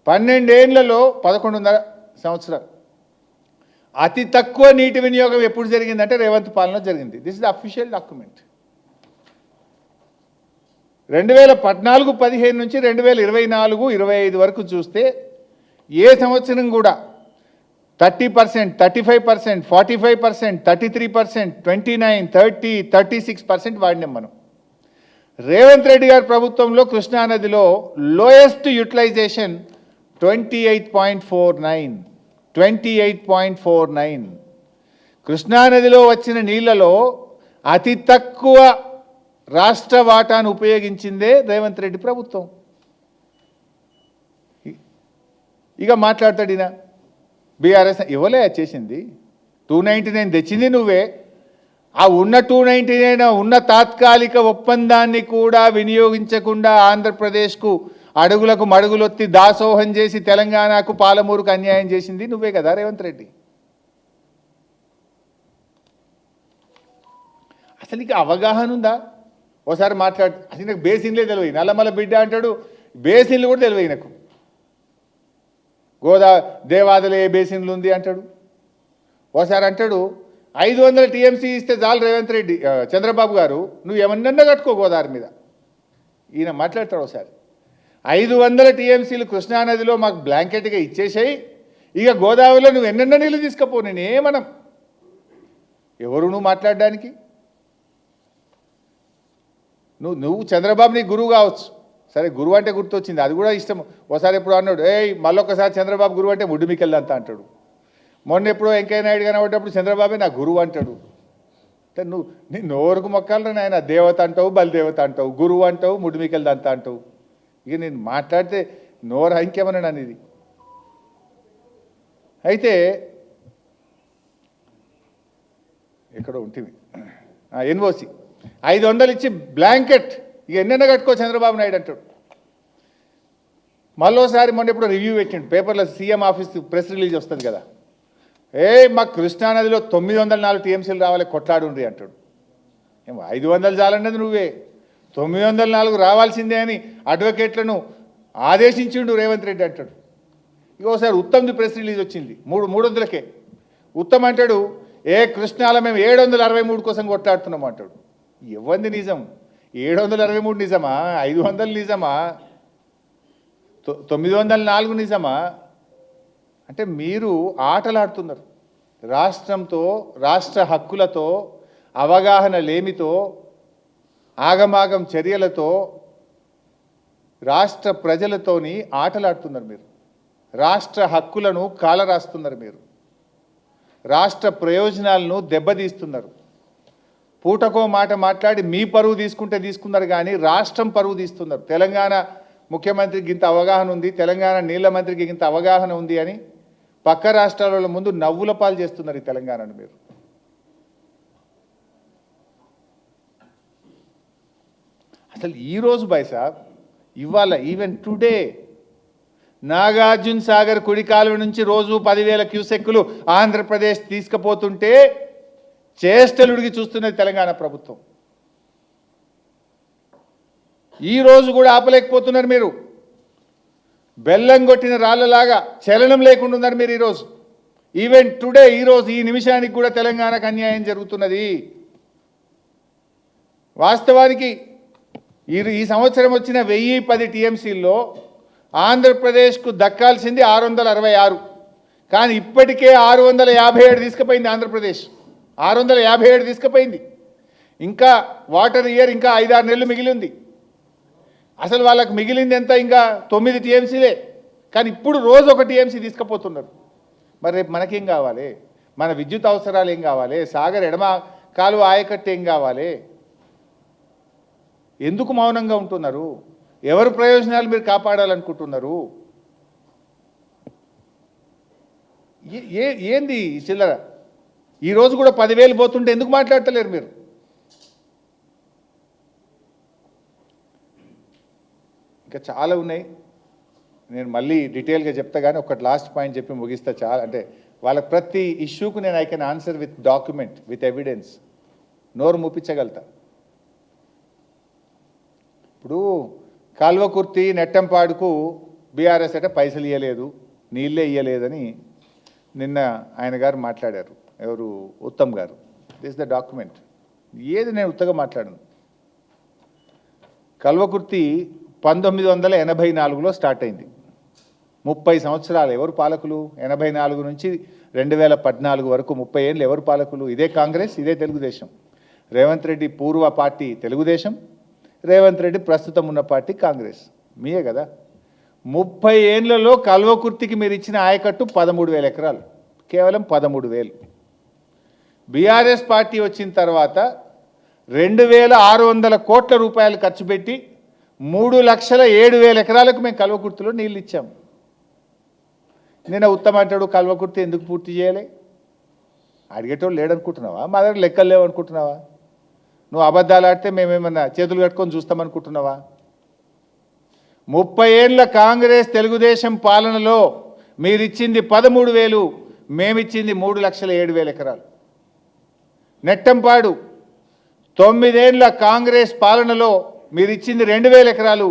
12 ఏళ్లలో 11.5 సంవత్సరాలు అతి తక్కువ నీటి వినియోగం ఎప్పుడు జరిగిందంటే రేవంత్ పాలన జరిగింది. This is the official document. 2014-15 నుంచి 2024-25 వరకు చూస్తే ఏ సంవత్సరం కూడా 30%, 35%, 45%, 33%, 29%, 30%, 36% వాడినాం మనం. రేవంత్ రెడ్డి గారి ప్రభుత్వంలో కృష్ణానదిలో లోయెస్ట్ యూటిలైజేషన్ 28.49. 28.49. కృష్ణానదిలో వచ్చిన నీళ్లలో అతి తక్కువ రాష్ట్ర వాటాను ఉపయోగించిందే రేవంత్ రెడ్డి ప్రభుత్వం. ఇక మాట్లాడతాడు ఈయన. బీఆర్ఎస్ ఇవ్వలే చేసింది, 299 తెచ్చింది నువ్వే. ఆ ఉన్న 299 ఉన్న తాత్కాలిక ఒప్పందాన్ని కూడా వినియోగించకుండా ఆంధ్రప్రదేశ్కు అడుగులకు మడుగులొత్తి దాసోహం చేసి తెలంగాణకు పాలమూరుకు అన్యాయం చేసింది నువ్వే కదా రేవంత్ రెడ్డి. అసలు నీకు అవగాహన ఉందా? ఓసారి మాట్లాడు. అసలు నాకు బేసిన్లే తెలియదు. నల్లమల బిడ్డ అంటాడు, బేసిన్లు కూడా తెలియదు నాకు. దేవాదలే ఏ బేసిన్లు ఉంది అంటాడు. ఓసారి అంటాడు 500 టీఎంసీ ఇస్తే చాలు రేవంత్ రెడ్డి, చంద్రబాబు గారు నువ్వు ఏమన్నా కట్టుకో గోదావరి మీద. ఈయన మాట్లాడతాడు ఒకసారి 500 టీఎంసీలు కృష్ణానదిలో మాకు బ్లాంకెట్గా ఇచ్చేసాయి, ఇక గోదావరిలో నువ్వు ఎన్నెన్న నీళ్ళు తీసుకపో, నేనేమనం. ఎవరు నువ్వు మాట్లాడడానికి? నువ్వు చంద్రబాబు నీ గురువు కావచ్చు. సరే గురువు అంటే గుర్తొచ్చింది, అది కూడా ఇష్టం. ఒకసారి ఎప్పుడు అన్నాడు, మళ్ళొకసారి చంద్రబాబు గురువు అంటే ముడ్డుమికెళ్ళంతా అంటాడు. మొన్న ఎప్పుడో వెంకయ్య నాయుడు కనబడ్డప్పుడు చంద్రబాబే నా గురువు అంటాడు. అంటే నువ్వు నీ నోరుకు మొక్కాలని ఆయన దేవత అంటావు, బలిదేవత అంటావు, గురువు అంటావు, ముడ్డుమికెళ్ళంతా అంటావు. ఇక నేను మాట్లాడితే నోరు ఇంకేమన్నా ఇది. అయితే ఎక్కడో ఉంటుంది ఎన్ఓసి 500 ఇచ్చి బ్లాంకెట్ ఇక ఎన్నెన్న కట్టుకో చంద్రబాబు నాయుడు అంటాడు. మళ్ళోసారి మొన్న ఎప్పుడు రివ్యూ పెట్టిండు పేపర్లో, సీఎం ఆఫీస్ ప్రెస్ రిలీజ్ వస్తుంది కదా, మాకు కృష్ణానదిలో 904 టీఎంసీలు రావాలి కొట్లాడుండ్రి అంటాడు. 500 చాలన్నది నువ్వే, 904 రావాల్సిందే అని అడ్వకేట్లను ఆదేశించిండు రేవంత్ రెడ్డి అంటాడు. ఇంకోసారి ఉత్తమ్ది ప్రెస్ రిలీజ్ వచ్చింది 300కే. ఉత్తమ్ అంటాడు కృష్ణాలో మేము 763 కోసం కొట్లాడుతున్నాం అంటాడు. ఇవ్వంది నిజం, 763 నిజమా, 500 నిజమా, 904 నిజమా? అంటే మీరు ఆటలాడుతున్నారు రాష్ట్రంతో, రాష్ట్ర హక్కులతో, అవగాహన లేమితో, ఆగమాగం చర్యలతో, రాష్ట్ర ప్రజలతోని ఆటలాడుతున్నారు మీరు. రాష్ట్ర హక్కులను కాలరాస్తున్నారు మీరు. రాష్ట్ర ప్రయోజనాలను దెబ్బతీస్తున్నారు. పూటకో మాట మాట్లాడి మీ పరువు తీసుకుంటే తీసుకున్నారు కానీ రాష్ట్రం పరువు తీస్తున్నారు. తెలంగాణ ముఖ్యమంత్రికి ఇంత అవగాహన ఉంది, తెలంగాణ నీళ్ల మంత్రికి ఇంత అవగాహన ఉంది అని పక్క రాష్ట్రాల ముందు నవ్వుల పాలు చేస్తున్నారు ఈ తెలంగాణను మీరు. అసలు ఈరోజు భాయ్ సాబ్ ఇవాళ ఈవెన్ టుడే నాగార్జున సాగర్ కుడి కాలువ నుంచి రోజు 10,000 క్యూసెక్కులు ఆంధ్రప్రదేశ్ తీసుకుపోతుంటే చేష్టలుడికి చూస్తున్నది తెలంగాణ ప్రభుత్వం. ఈరోజు కూడా ఆపలేకపోతున్నారు మీరు. బెల్లం కొట్టిన రాళ్ళలాగా చలనం లేకుండా ఉన్నారు మీరు ఈరోజు. ఈవెన్ టుడే ఈరోజు ఈ నిమిషానికి కూడా తెలంగాణకు అన్యాయం జరుగుతున్నది. వాస్తవానికి ఈ సంవత్సరం వచ్చిన 1010 టీఎంసీల్లో ఆంధ్రప్రదేశ్కు దక్కాల్సింది 666, కానీ ఇప్పటికే 657 తీసుకుపోయింది ఆంధ్రప్రదేశ్. 657 తీసుకుపోయింది. ఇంకా వాటర్ ఇయర్ ఇంకా 5-6 నెలలు మిగిలి ఉంది. అసలు వాళ్ళకు మిగిలింది ఎంత? ఇంకా 9 టీఎంసీలే. కానీ ఇప్పుడు రోజు ఒక టీఎంసీ తీసుకుపోతున్నారు. మరి రేపు మనకేం కావాలి? మన విద్యుత్ అవసరాలు ఏం కావాలి? సాగర్ ఎడమ కాలువ ఆయకట్టు ఏం కావాలి? ఎందుకు మౌనంగా ఉంటున్నారు? ఎవరి ప్రయోజనాలు మీరు కాపాడాలనుకుంటున్నారు? ఏంది చిల్లర? ఈరోజు కూడా 10,000 పోతుంటే ఎందుకు మాట్లాడతలేరు మీరు? ఇంకా చాలా ఉన్నాయి, నేను మళ్ళీ డీటెయిల్గా చెప్తా, కానీ ఒకటి లాస్ట్ పాయింట్ చెప్పి ముగిస్తా. చాలా అంటే వాళ్ళ ప్రతి ఇష్యూకు నేను I can answer with document, with evidence, నోరు మూపించగలుగుతా. ఇప్పుడు కాల్వకుర్తి నెట్టంపాడుకు బీఆర్ఎస్ అంటే పైసలు ఇవ్వలేదు, నీళ్ళే ఇవ్వలేదని నిన్న ఆయన గారు మాట్లాడారు. ఎవరు? ఉత్తమ్ గారు. This the document. ఏది నేను ఉత్తగా మాట్లాడను. కల్వకుర్తి 1984లో స్టార్ట్ అయింది. 30 సంవత్సరాలు ఎవరు పాలకులు? 84 నుంచి 2014 వరకు 30 ఏళ్ళు ఎవరు పాలకులు? ఇదే కాంగ్రెస్, ఇదే తెలుగుదేశం. రేవంత్ రెడ్డి పూర్వ పార్టీ తెలుగుదేశం, రేవంత్ రెడ్డి ప్రస్తుతం ఉన్న పార్టీ కాంగ్రెస్. మీయే కదా. 30 ఏళ్లలో కల్వకుర్తికి మీరు ఇచ్చిన ఆయకట్టు 13,000 ఎకరాలు, కేవలం 13,000. బీఆర్ఎస్ పార్టీ వచ్చిన తర్వాత 2,600 కోట్ల రూపాయలు ఖర్చు పెట్టి 3,07,000 ఎకరాలకు మేము కల్వకుర్తిలో నీళ్ళు ఇచ్చాము. నేను ఉత్తమ అంటాడు కల్వకుర్తి ఎందుకు పూర్తి చేయాలి? అడిగేటోళ్ళు లేడనుకుంటున్నావా? మా దగ్గర లెక్కలు లేవనుకుంటున్నావా? నువ్వు అబద్ధాలు ఆడితే మేమేమన్నా చేతులు కట్టుకొని చూస్తామనుకుంటున్నావా? 30 ఏళ్ల కాంగ్రెస్ తెలుగుదేశం పాలనలో మీరిచ్చింది 13,000, మేమిచ్చింది 3,07,000 ఎకరాలు. నెట్టంపాడు 9 ఏళ్ల కాంగ్రెస్ పాలనలో మీరిచ్చింది 2,000 ఎకరాలు,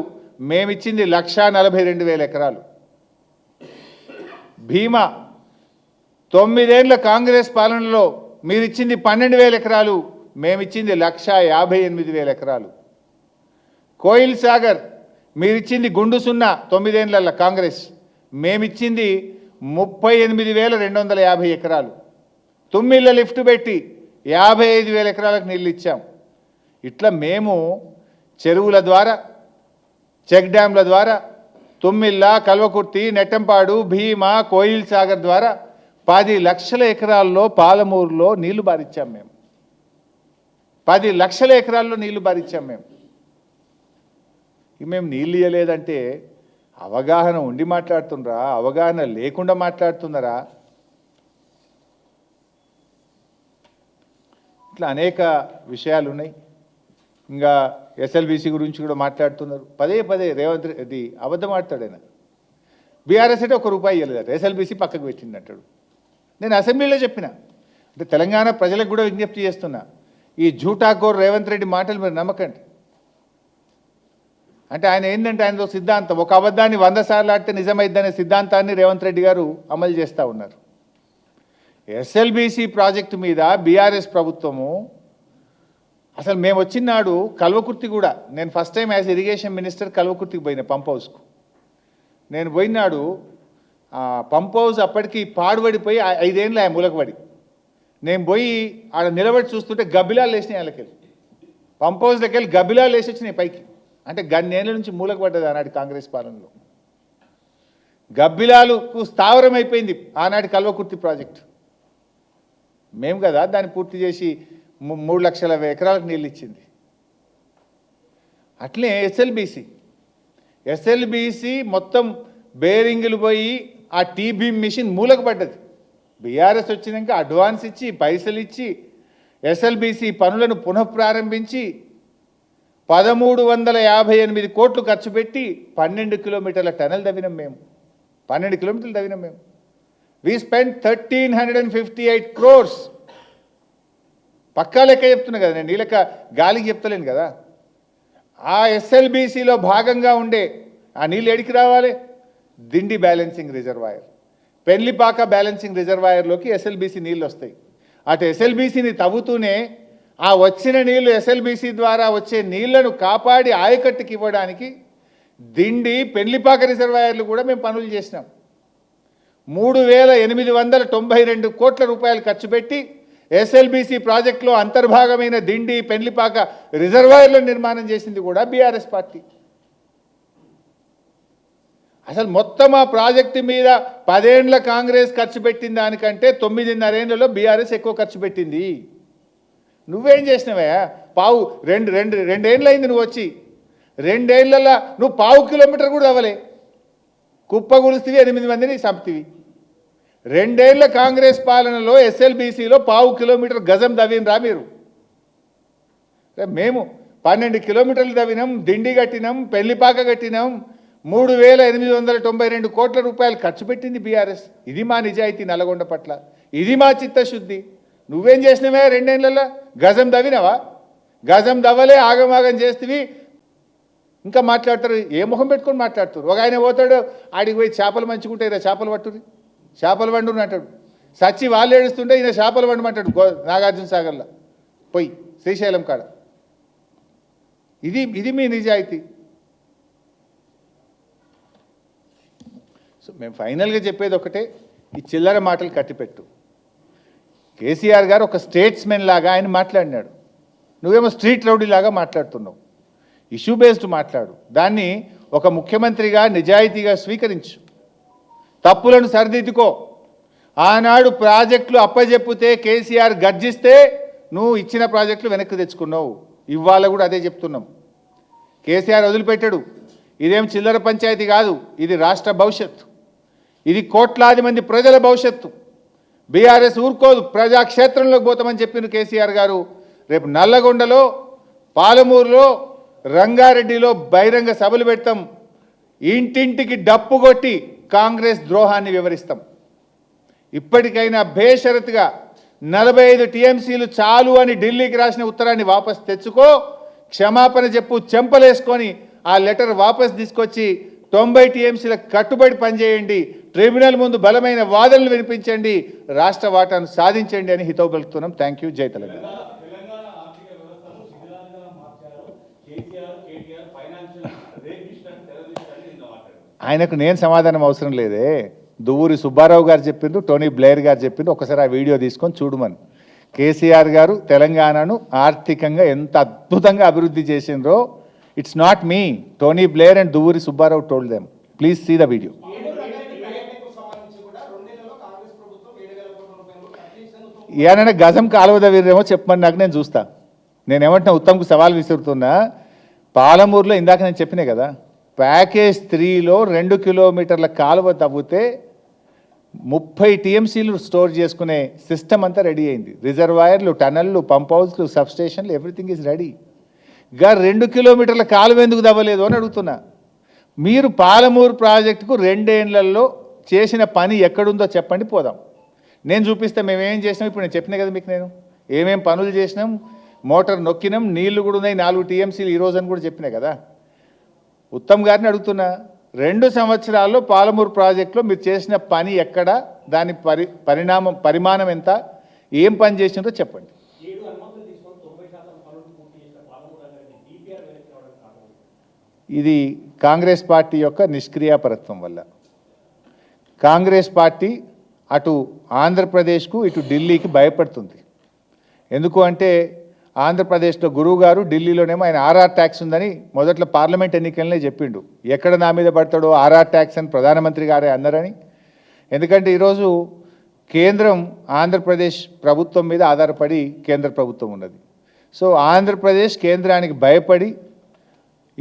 మేమిచ్చింది 1,42,000 ఎకరాలు. భీమా 9 ఏళ్ల కాంగ్రెస్ పాలనలో మీరిచ్చింది 12,000 ఎకరాలు, మేమిచ్చింది 1,58,000 ఎకరాలు. కోయిల్ సాగర్ మీరిచ్చింది గుండు సున్నా 9 ఏళ్ల కాంగ్రెస్, మేమిచ్చింది 38,250 ఎకరాలు. తుమ్మిళ్ళ లిఫ్ట్ పెట్టి 55,000 ఎకరాలకు నీళ్ళు ఇచ్చాం. ఇట్లా మేము చెరువుల ద్వారా, చెక్ డ్యాంల ద్వారా తుమ్మిళ్ళ, కల్వకుర్తి, నెట్టంపాడు, భీమా, కోయిల్ సాగర్ ద్వారా 10 లక్షల ఎకరాల్లో పాలమూరులో నీళ్లు బారిచ్చాం మేము. 10 లక్షల ఎకరాల్లో నీళ్లు బారిచ్చాం మేము. మేము నీళ్ళు ఇవ్వలేదంటే అవగాహన ఉండి మాట్లాడుతున్నారా? అవగాహన లేకుండా మాట్లాడుతున్నారా? ఇట్లా అనేక విషయాలు ఉన్నాయి. ఇంకా ఎస్ఎల్బీసీ గురించి కూడా మాట్లాడుతున్నారు. పదే రేవంత్ రెడ్డి అబద్ధం ఆడతాడు. ఆయన బీఆర్ఎస్ అంటే 1 రూపాయి ఇవ్వలేదట, ఎస్ఎల్బీసీ పక్కకు పెట్టింది అంటాడు. నేను అసెంబ్లీలో చెప్పిన, అంటే తెలంగాణ ప్రజలకు కూడా విజ్ఞప్తి చేస్తున్నా, ఈ జూటాకోర్ రేవంత్ రెడ్డి మాటలు మీరు నమ్మకండి. అంటే ఆయన ఏంటంటే ఆయనతో సిద్ధాంతం, ఒక అబద్ధాన్ని 100 సార్లు ఆడితే నిజమైద్దనే సిద్ధాంతాన్ని రేవంత్ రెడ్డి గారు అమలు చేస్తూ ఉన్నారు. ఎస్ఎల్బీసీ ప్రాజెక్టు మీద బీఆర్ఎస్ ప్రభుత్వము, అసలు మేము వచ్చిన నాడు కల్వకుర్తి కూడా, నేను first time as irrigation minister కల్వకుర్తికి పోయిన పంప్ హౌస్కు. నేను పోయినాడు పంప్ హౌస్ అప్పటికి పాడుబడిపోయి 5 ఏళ్ళు ఆ మూలకబడి. నేను పోయి ఆడ నిలబడి చూస్తుంటే గబ్బిలాలు వేసినాయి వాళ్ళకెళ్ళి, పంప్ హౌస్ దగ్గర గబ్బిలాలు వేసి వచ్చినాయి పైకి. అంటే గన్నేళ్ళ నుంచి మూలకబడ్డది ఆనాటి కాంగ్రెస్ పాలనలో. గబ్బిలాలకు స్థావరం అయిపోయింది ఆనాటి కల్వకుర్తి ప్రాజెక్టు. మేము కదా దాన్ని పూర్తి చేసి 3 లక్షల ఎకరాలకు నీళ్ళు ఇచ్చింది. అట్లే ఎస్ఎల్బీసీ మొత్తం బేరింగులు పోయి ఆ టీబీమ్ మిషన్ మూలకు పడ్డది. బీఆర్ఎస్ వచ్చినాక అడ్వాన్స్ ఇచ్చి పైసలు ఇచ్చి ఎస్ఎల్బీసీ పనులను పునఃప్రారంభించి 1358 కోట్లు ఖర్చు పెట్టి 12 కిలోమీటర్ల టనల్ తవ్వినాం మేము. 12 కిలోమీటర్లు తవ్వినాం మేము. We spend 1358 crores. పక్కా లెక్క చెప్తున్నా కదా నేను, నీ లెక్క గాలికి చెప్తలేను కదా. ఆ ఎస్ఎల్బీసీలో భాగంగా ఉండే ఆ నీళ్ళు ఎడికి రావాలి? Dindi balancing reservoir, Pellipaka balancing రిజర్వాయర్లోకి ఎస్ఎల్బీసీ నీళ్ళు వస్తాయి. అటు ఎస్ఎల్బీసీని తవ్వుతూనే ఆ వచ్చిన నీళ్లు ఎస్ఎల్బీసీ ద్వారా వచ్చే నీళ్లను కాపాడి ఆయకట్టుకి ఇవ్వడానికి దిండి పెళ్లిపాక రిజర్వాయర్లు కూడా మేము పనులు చేసినాం. 3892 కోట్ల రూపాయలు ఖర్చు పెట్టి ఎస్ఎల్బీసీ ప్రాజెక్టులో అంతర్భాగమైన దిండి పెళ్లిపాక రిజర్వాయర్ల నిర్మాణం చేసింది కూడా బీఆర్ఎస్ పార్టీ. అసలు మొత్తం ఆ ప్రాజెక్టు మీద 10 ఏళ్ల కాంగ్రెస్ ఖర్చు పెట్టిన దానికంటే 9.5 ఏళ్లలో బీఆర్ఎస్ ఎక్కువ ఖర్చు పెట్టింది. నువ్వేం చేసినావయ్యా? రెండేళ్ళు అయింది నువ్వు వచ్చి. 2 ఏళ్లలో నువ్వు 1/2 కిలోమీటర్ కూడా అవ్వలే. కుప్పగులుస్తీవి, 8 మందిని చంపుతీవి. 2 ఏళ్ల కాంగ్రెస్ పాలనలో ఎస్ఎల్బీసీలో 1/2 కిలోమీటర్ గజం తవ్వినరా మీరు? మేము 12 కిలోమీటర్లు తవ్వినాం, దిండి కట్టినాం, పెళ్లిపాక కట్టినాం. 3892 కోట్ల రూపాయలు ఖర్చు పెట్టింది బీఆర్ఎస్. ఇది మా నిజాయితీ నల్గొండ పట్ల, ఇది మా చిత్తశుద్ధి. నువ్వేం చేసినావా 2 ఏళ్లలో? గజం తవ్వినావా? గజం తవ్వలే, ఆగమాగం చేస్తేవి. ఇంకా మాట్లాడతారు, ఏ మొహం పెట్టుకొని మాట్లాడుతారు. ఒక ఆయన పోతాడు, ఆడికి పోయి చేపలు మంచుకుంటాయి, చేపలు పట్టుని, చేపలు వండుని అంటాడు. సచ్చి వాళ్ళు ఏడుస్తుంటే ఈయన చేపలు వండమంటాడు నాగార్జున సాగర్లో పోయి, శ్రీశైలం కాడ. ఇది మీ నిజాయితీ. సో మేము ఫైనల్గా చెప్పేది ఒకటే, ఈ చిల్లర మాటలు కట్టిపెట్టు. కేసీఆర్ గారు ఒక స్టేట్స్మెన్ లాగా ఆయన మాట్లాడినాడు, నువ్వేమో స్ట్రీట్ రౌడీ లాగా మాట్లాడుతున్నావు. ఇష్యూ బేస్డ్ మాట్లాడు, దాన్ని ఒక ముఖ్యమంత్రిగా నిజాయితీగా స్వీకరించు, తప్పులను సరిదిద్దుకో. ఆనాడు ప్రాజెక్టులు అప్పజెప్పితే కేసీఆర్ గర్జిస్తే నువ్వు ఇచ్చిన ప్రాజెక్టులు వెనక్కి తెచ్చుకున్నావు. ఇవాళ కూడా అదే చెప్తున్నాం. కేసీఆర్ వదిలిపెట్టాడు. ఇదేం చిల్లర పంచాయతీ కాదు, ఇది రాష్ట్ర భవిష్యత్తు, ఇది కోట్లాది మంది ప్రజల భవిష్యత్తు. బీఆర్ఎస్ ఊరుకోదు, ప్రజాక్షేత్రంలోకి పోతామని చెప్పిన కేసీఆర్ గారు రేపు నల్లగొండలో, పాలమూరులో, రంగారెడ్డిలో బహిరంగ సభలు పెడతాం. ఇంటింటికి డప్పు కొట్టి కాంగ్రెస్ ద్రోహాన్ని వివరిస్తాం. ఇప్పటికైనా బేషరతుగా 45 టీఎంసీలు చాలు అని ఢిల్లీకి రాసిన ఉత్తరాన్ని వాపస్ తెచ్చుకో, క్షమాపణ చెప్పు, చెంపలేసుకొని ఆ లెటర్ వాపస్ తీసుకొచ్చి 90 టీఎంసీల కట్టుబడి పనిచేయండి, ట్రిబ్యునల్ ముందు బలమైన వాదనలు వినిపించండి, రాష్ట్ర వాటాను సాధించండి అని హితవు పలుకుతున్నాం. Thank you. జై తెలంగాణ. ఆయనకు నేను సమాధానం అవసరం లేదే. దువ్వూరి సుబ్బారావు గారు చెప్పిండ్రు, టోనీ బ్లేయర్ గారు చెప్పిండ్రు. ఒకసారి ఆ వీడియో తీసుకొని చూడమని. కేసీఆర్ గారు తెలంగాణను ఆర్థికంగా ఎంత అద్భుతంగా అభివృద్ధి చేసిండ్రో. It's not me, Tony Blair and Duvvuri Subbarao told them. Please see the video. ఏమైనా గజం కాలువ వీరేమో చెప్పమని నాకు, నేను చూస్తా. నేనేమంటున్నా, ఉత్తమ్కు సవాల్ విసురుతున్నా. పాలమూరులో ఇందాక నేను చెప్పినా కదా, ప్యాకేజ్ 3లో 2 కిలోమీటర్ల కాలువ తవ్వితే 30 టీఎంసీలు స్టోర్ చేసుకునే సిస్టమ్ అంతా రెడీ అయింది. రిజర్వాయర్లు, టనల్లు, పంప్ హౌస్లు, సబ్ స్టేషన్లు, ఎవ్రీథింగ్ ఈజ్ రెడీ. 2 కిలోమీటర్ల కాలువ ఎందుకు తవ్వలేదు అని అడుగుతున్నా. మీరు పాలమూరు ప్రాజెక్టుకు 2 ఏళ్లలో చేసిన పని ఎక్కడుందో చెప్పండి, పోదాం. నేను చూపిస్తే మేమేం చేసినాం. ఇప్పుడు నేను చెప్పినా కదా మీకు, నేను ఏమేం పనులు చేసినాం. మోటార్ నొక్కినాం, నీళ్లు కూడా ఉన్నాయి, 4 టీఎంసీలు ఈరోజు అని కూడా చెప్పినా కదా. ఉత్తమ్ గారిని అడుగుతున్నా, 2 సంవత్సరాల్లో పాలమూరు ప్రాజెక్టులో మీరు చేసిన పని ఎక్కడ, దాని పరిమాణం ఎంత, ఏం పని చేసినారో చెప్పండి. ఇది కాంగ్రెస్ పార్టీ యొక్క నిష్క్రియాపరత్వం వల్ల. కాంగ్రెస్ పార్టీ అటు ఆంధ్రప్రదేశ్కు ఇటు ఢిల్లీకి భయపడుతుంది. ఎందుకు అంటే ఆంధ్రప్రదేశ్లో గురువు గారు, ఢిల్లీలోనేమో ఆయన ఆర్ఆర్ ట్యాక్స్ ఉందని మొదట్లో పార్లమెంట్ ఎన్నికలనే చెప్పిండు. ఎక్కడ నా మీద పడతాడో ఆర్ఆర్ ట్యాక్స్ అని ప్రధానమంత్రి గారే అన్నారని. ఎందుకంటే ఈరోజు కేంద్రం ఆంధ్రప్రదేశ్ ప్రభుత్వం మీద ఆధారపడి కేంద్ర ప్రభుత్వం ఉన్నది. సో ఆంధ్రప్రదేశ్ కేంద్రానికి భయపడి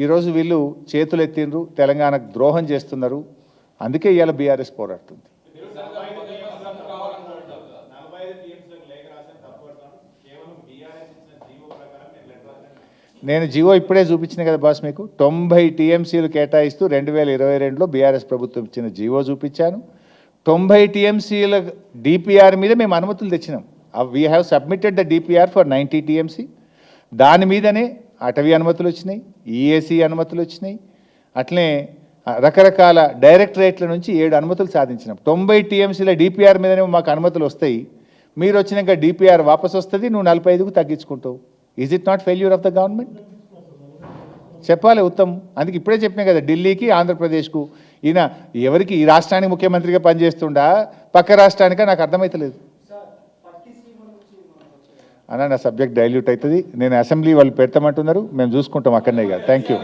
ఈరోజు వీళ్ళు చేతులు ఎత్తిండ్రు, తెలంగాణకు ద్రోహం చేస్తున్నారు. అందుకే ఇవాళ బీఆర్ఎస్ పోరాడుతుంది. నేను జీవో ఇప్పుడే చూపించిన కదా బాస్, మీకు 90 టీఎంసీలు కేటాయిస్తూ 2022లో బీఆర్ఎస్ ప్రభుత్వం ఇచ్చిన జీవో చూపించాను. 90 టీఎంసీల డిపిఆర్ మీద మేము అనుమతులు తెచ్చినాం. We have submitted the DPR for 90 TMC. దాని మీదనే అటవీ అనుమతులు వచ్చినాయి, ఈఏసీ అనుమతులు వచ్చినాయి, అట్లనే రకరకాల డైరెక్టరేట్ల నుంచి 7 అనుమతులు సాధించినాం. 90 టీఎంసీల డిపిఆర్ మీదనే మాకు అనుమతులు వస్తాయి. మీరు వచ్చినాక డిపిఆర్ వాపసు వస్తుంది, నువ్వు 45కు తగ్గించుకుంటావు. Is it not failure of the government? చెప్పాలి ఉత్తమ్. అందుకే ఇప్పుడే చెప్పినా కదా, ఢిల్లీకి ఆంధ్రప్రదేశ్కు ఈయన ఎవరికి, ఈ రాష్ట్రానికి ముఖ్యమంత్రిగా పనిచేస్తుండా పక్క రాష్ట్రానికా నాకు అర్థమవుతలేదు అన్న. నా సబ్జెక్ట్ డైల్యూట్ అవుతుంది. నేను అసెంబ్లీ వాళ్ళు పెడతామంటున్నారు, మేము చూసుకుంటాం అక్కడనే కదా. Thank you.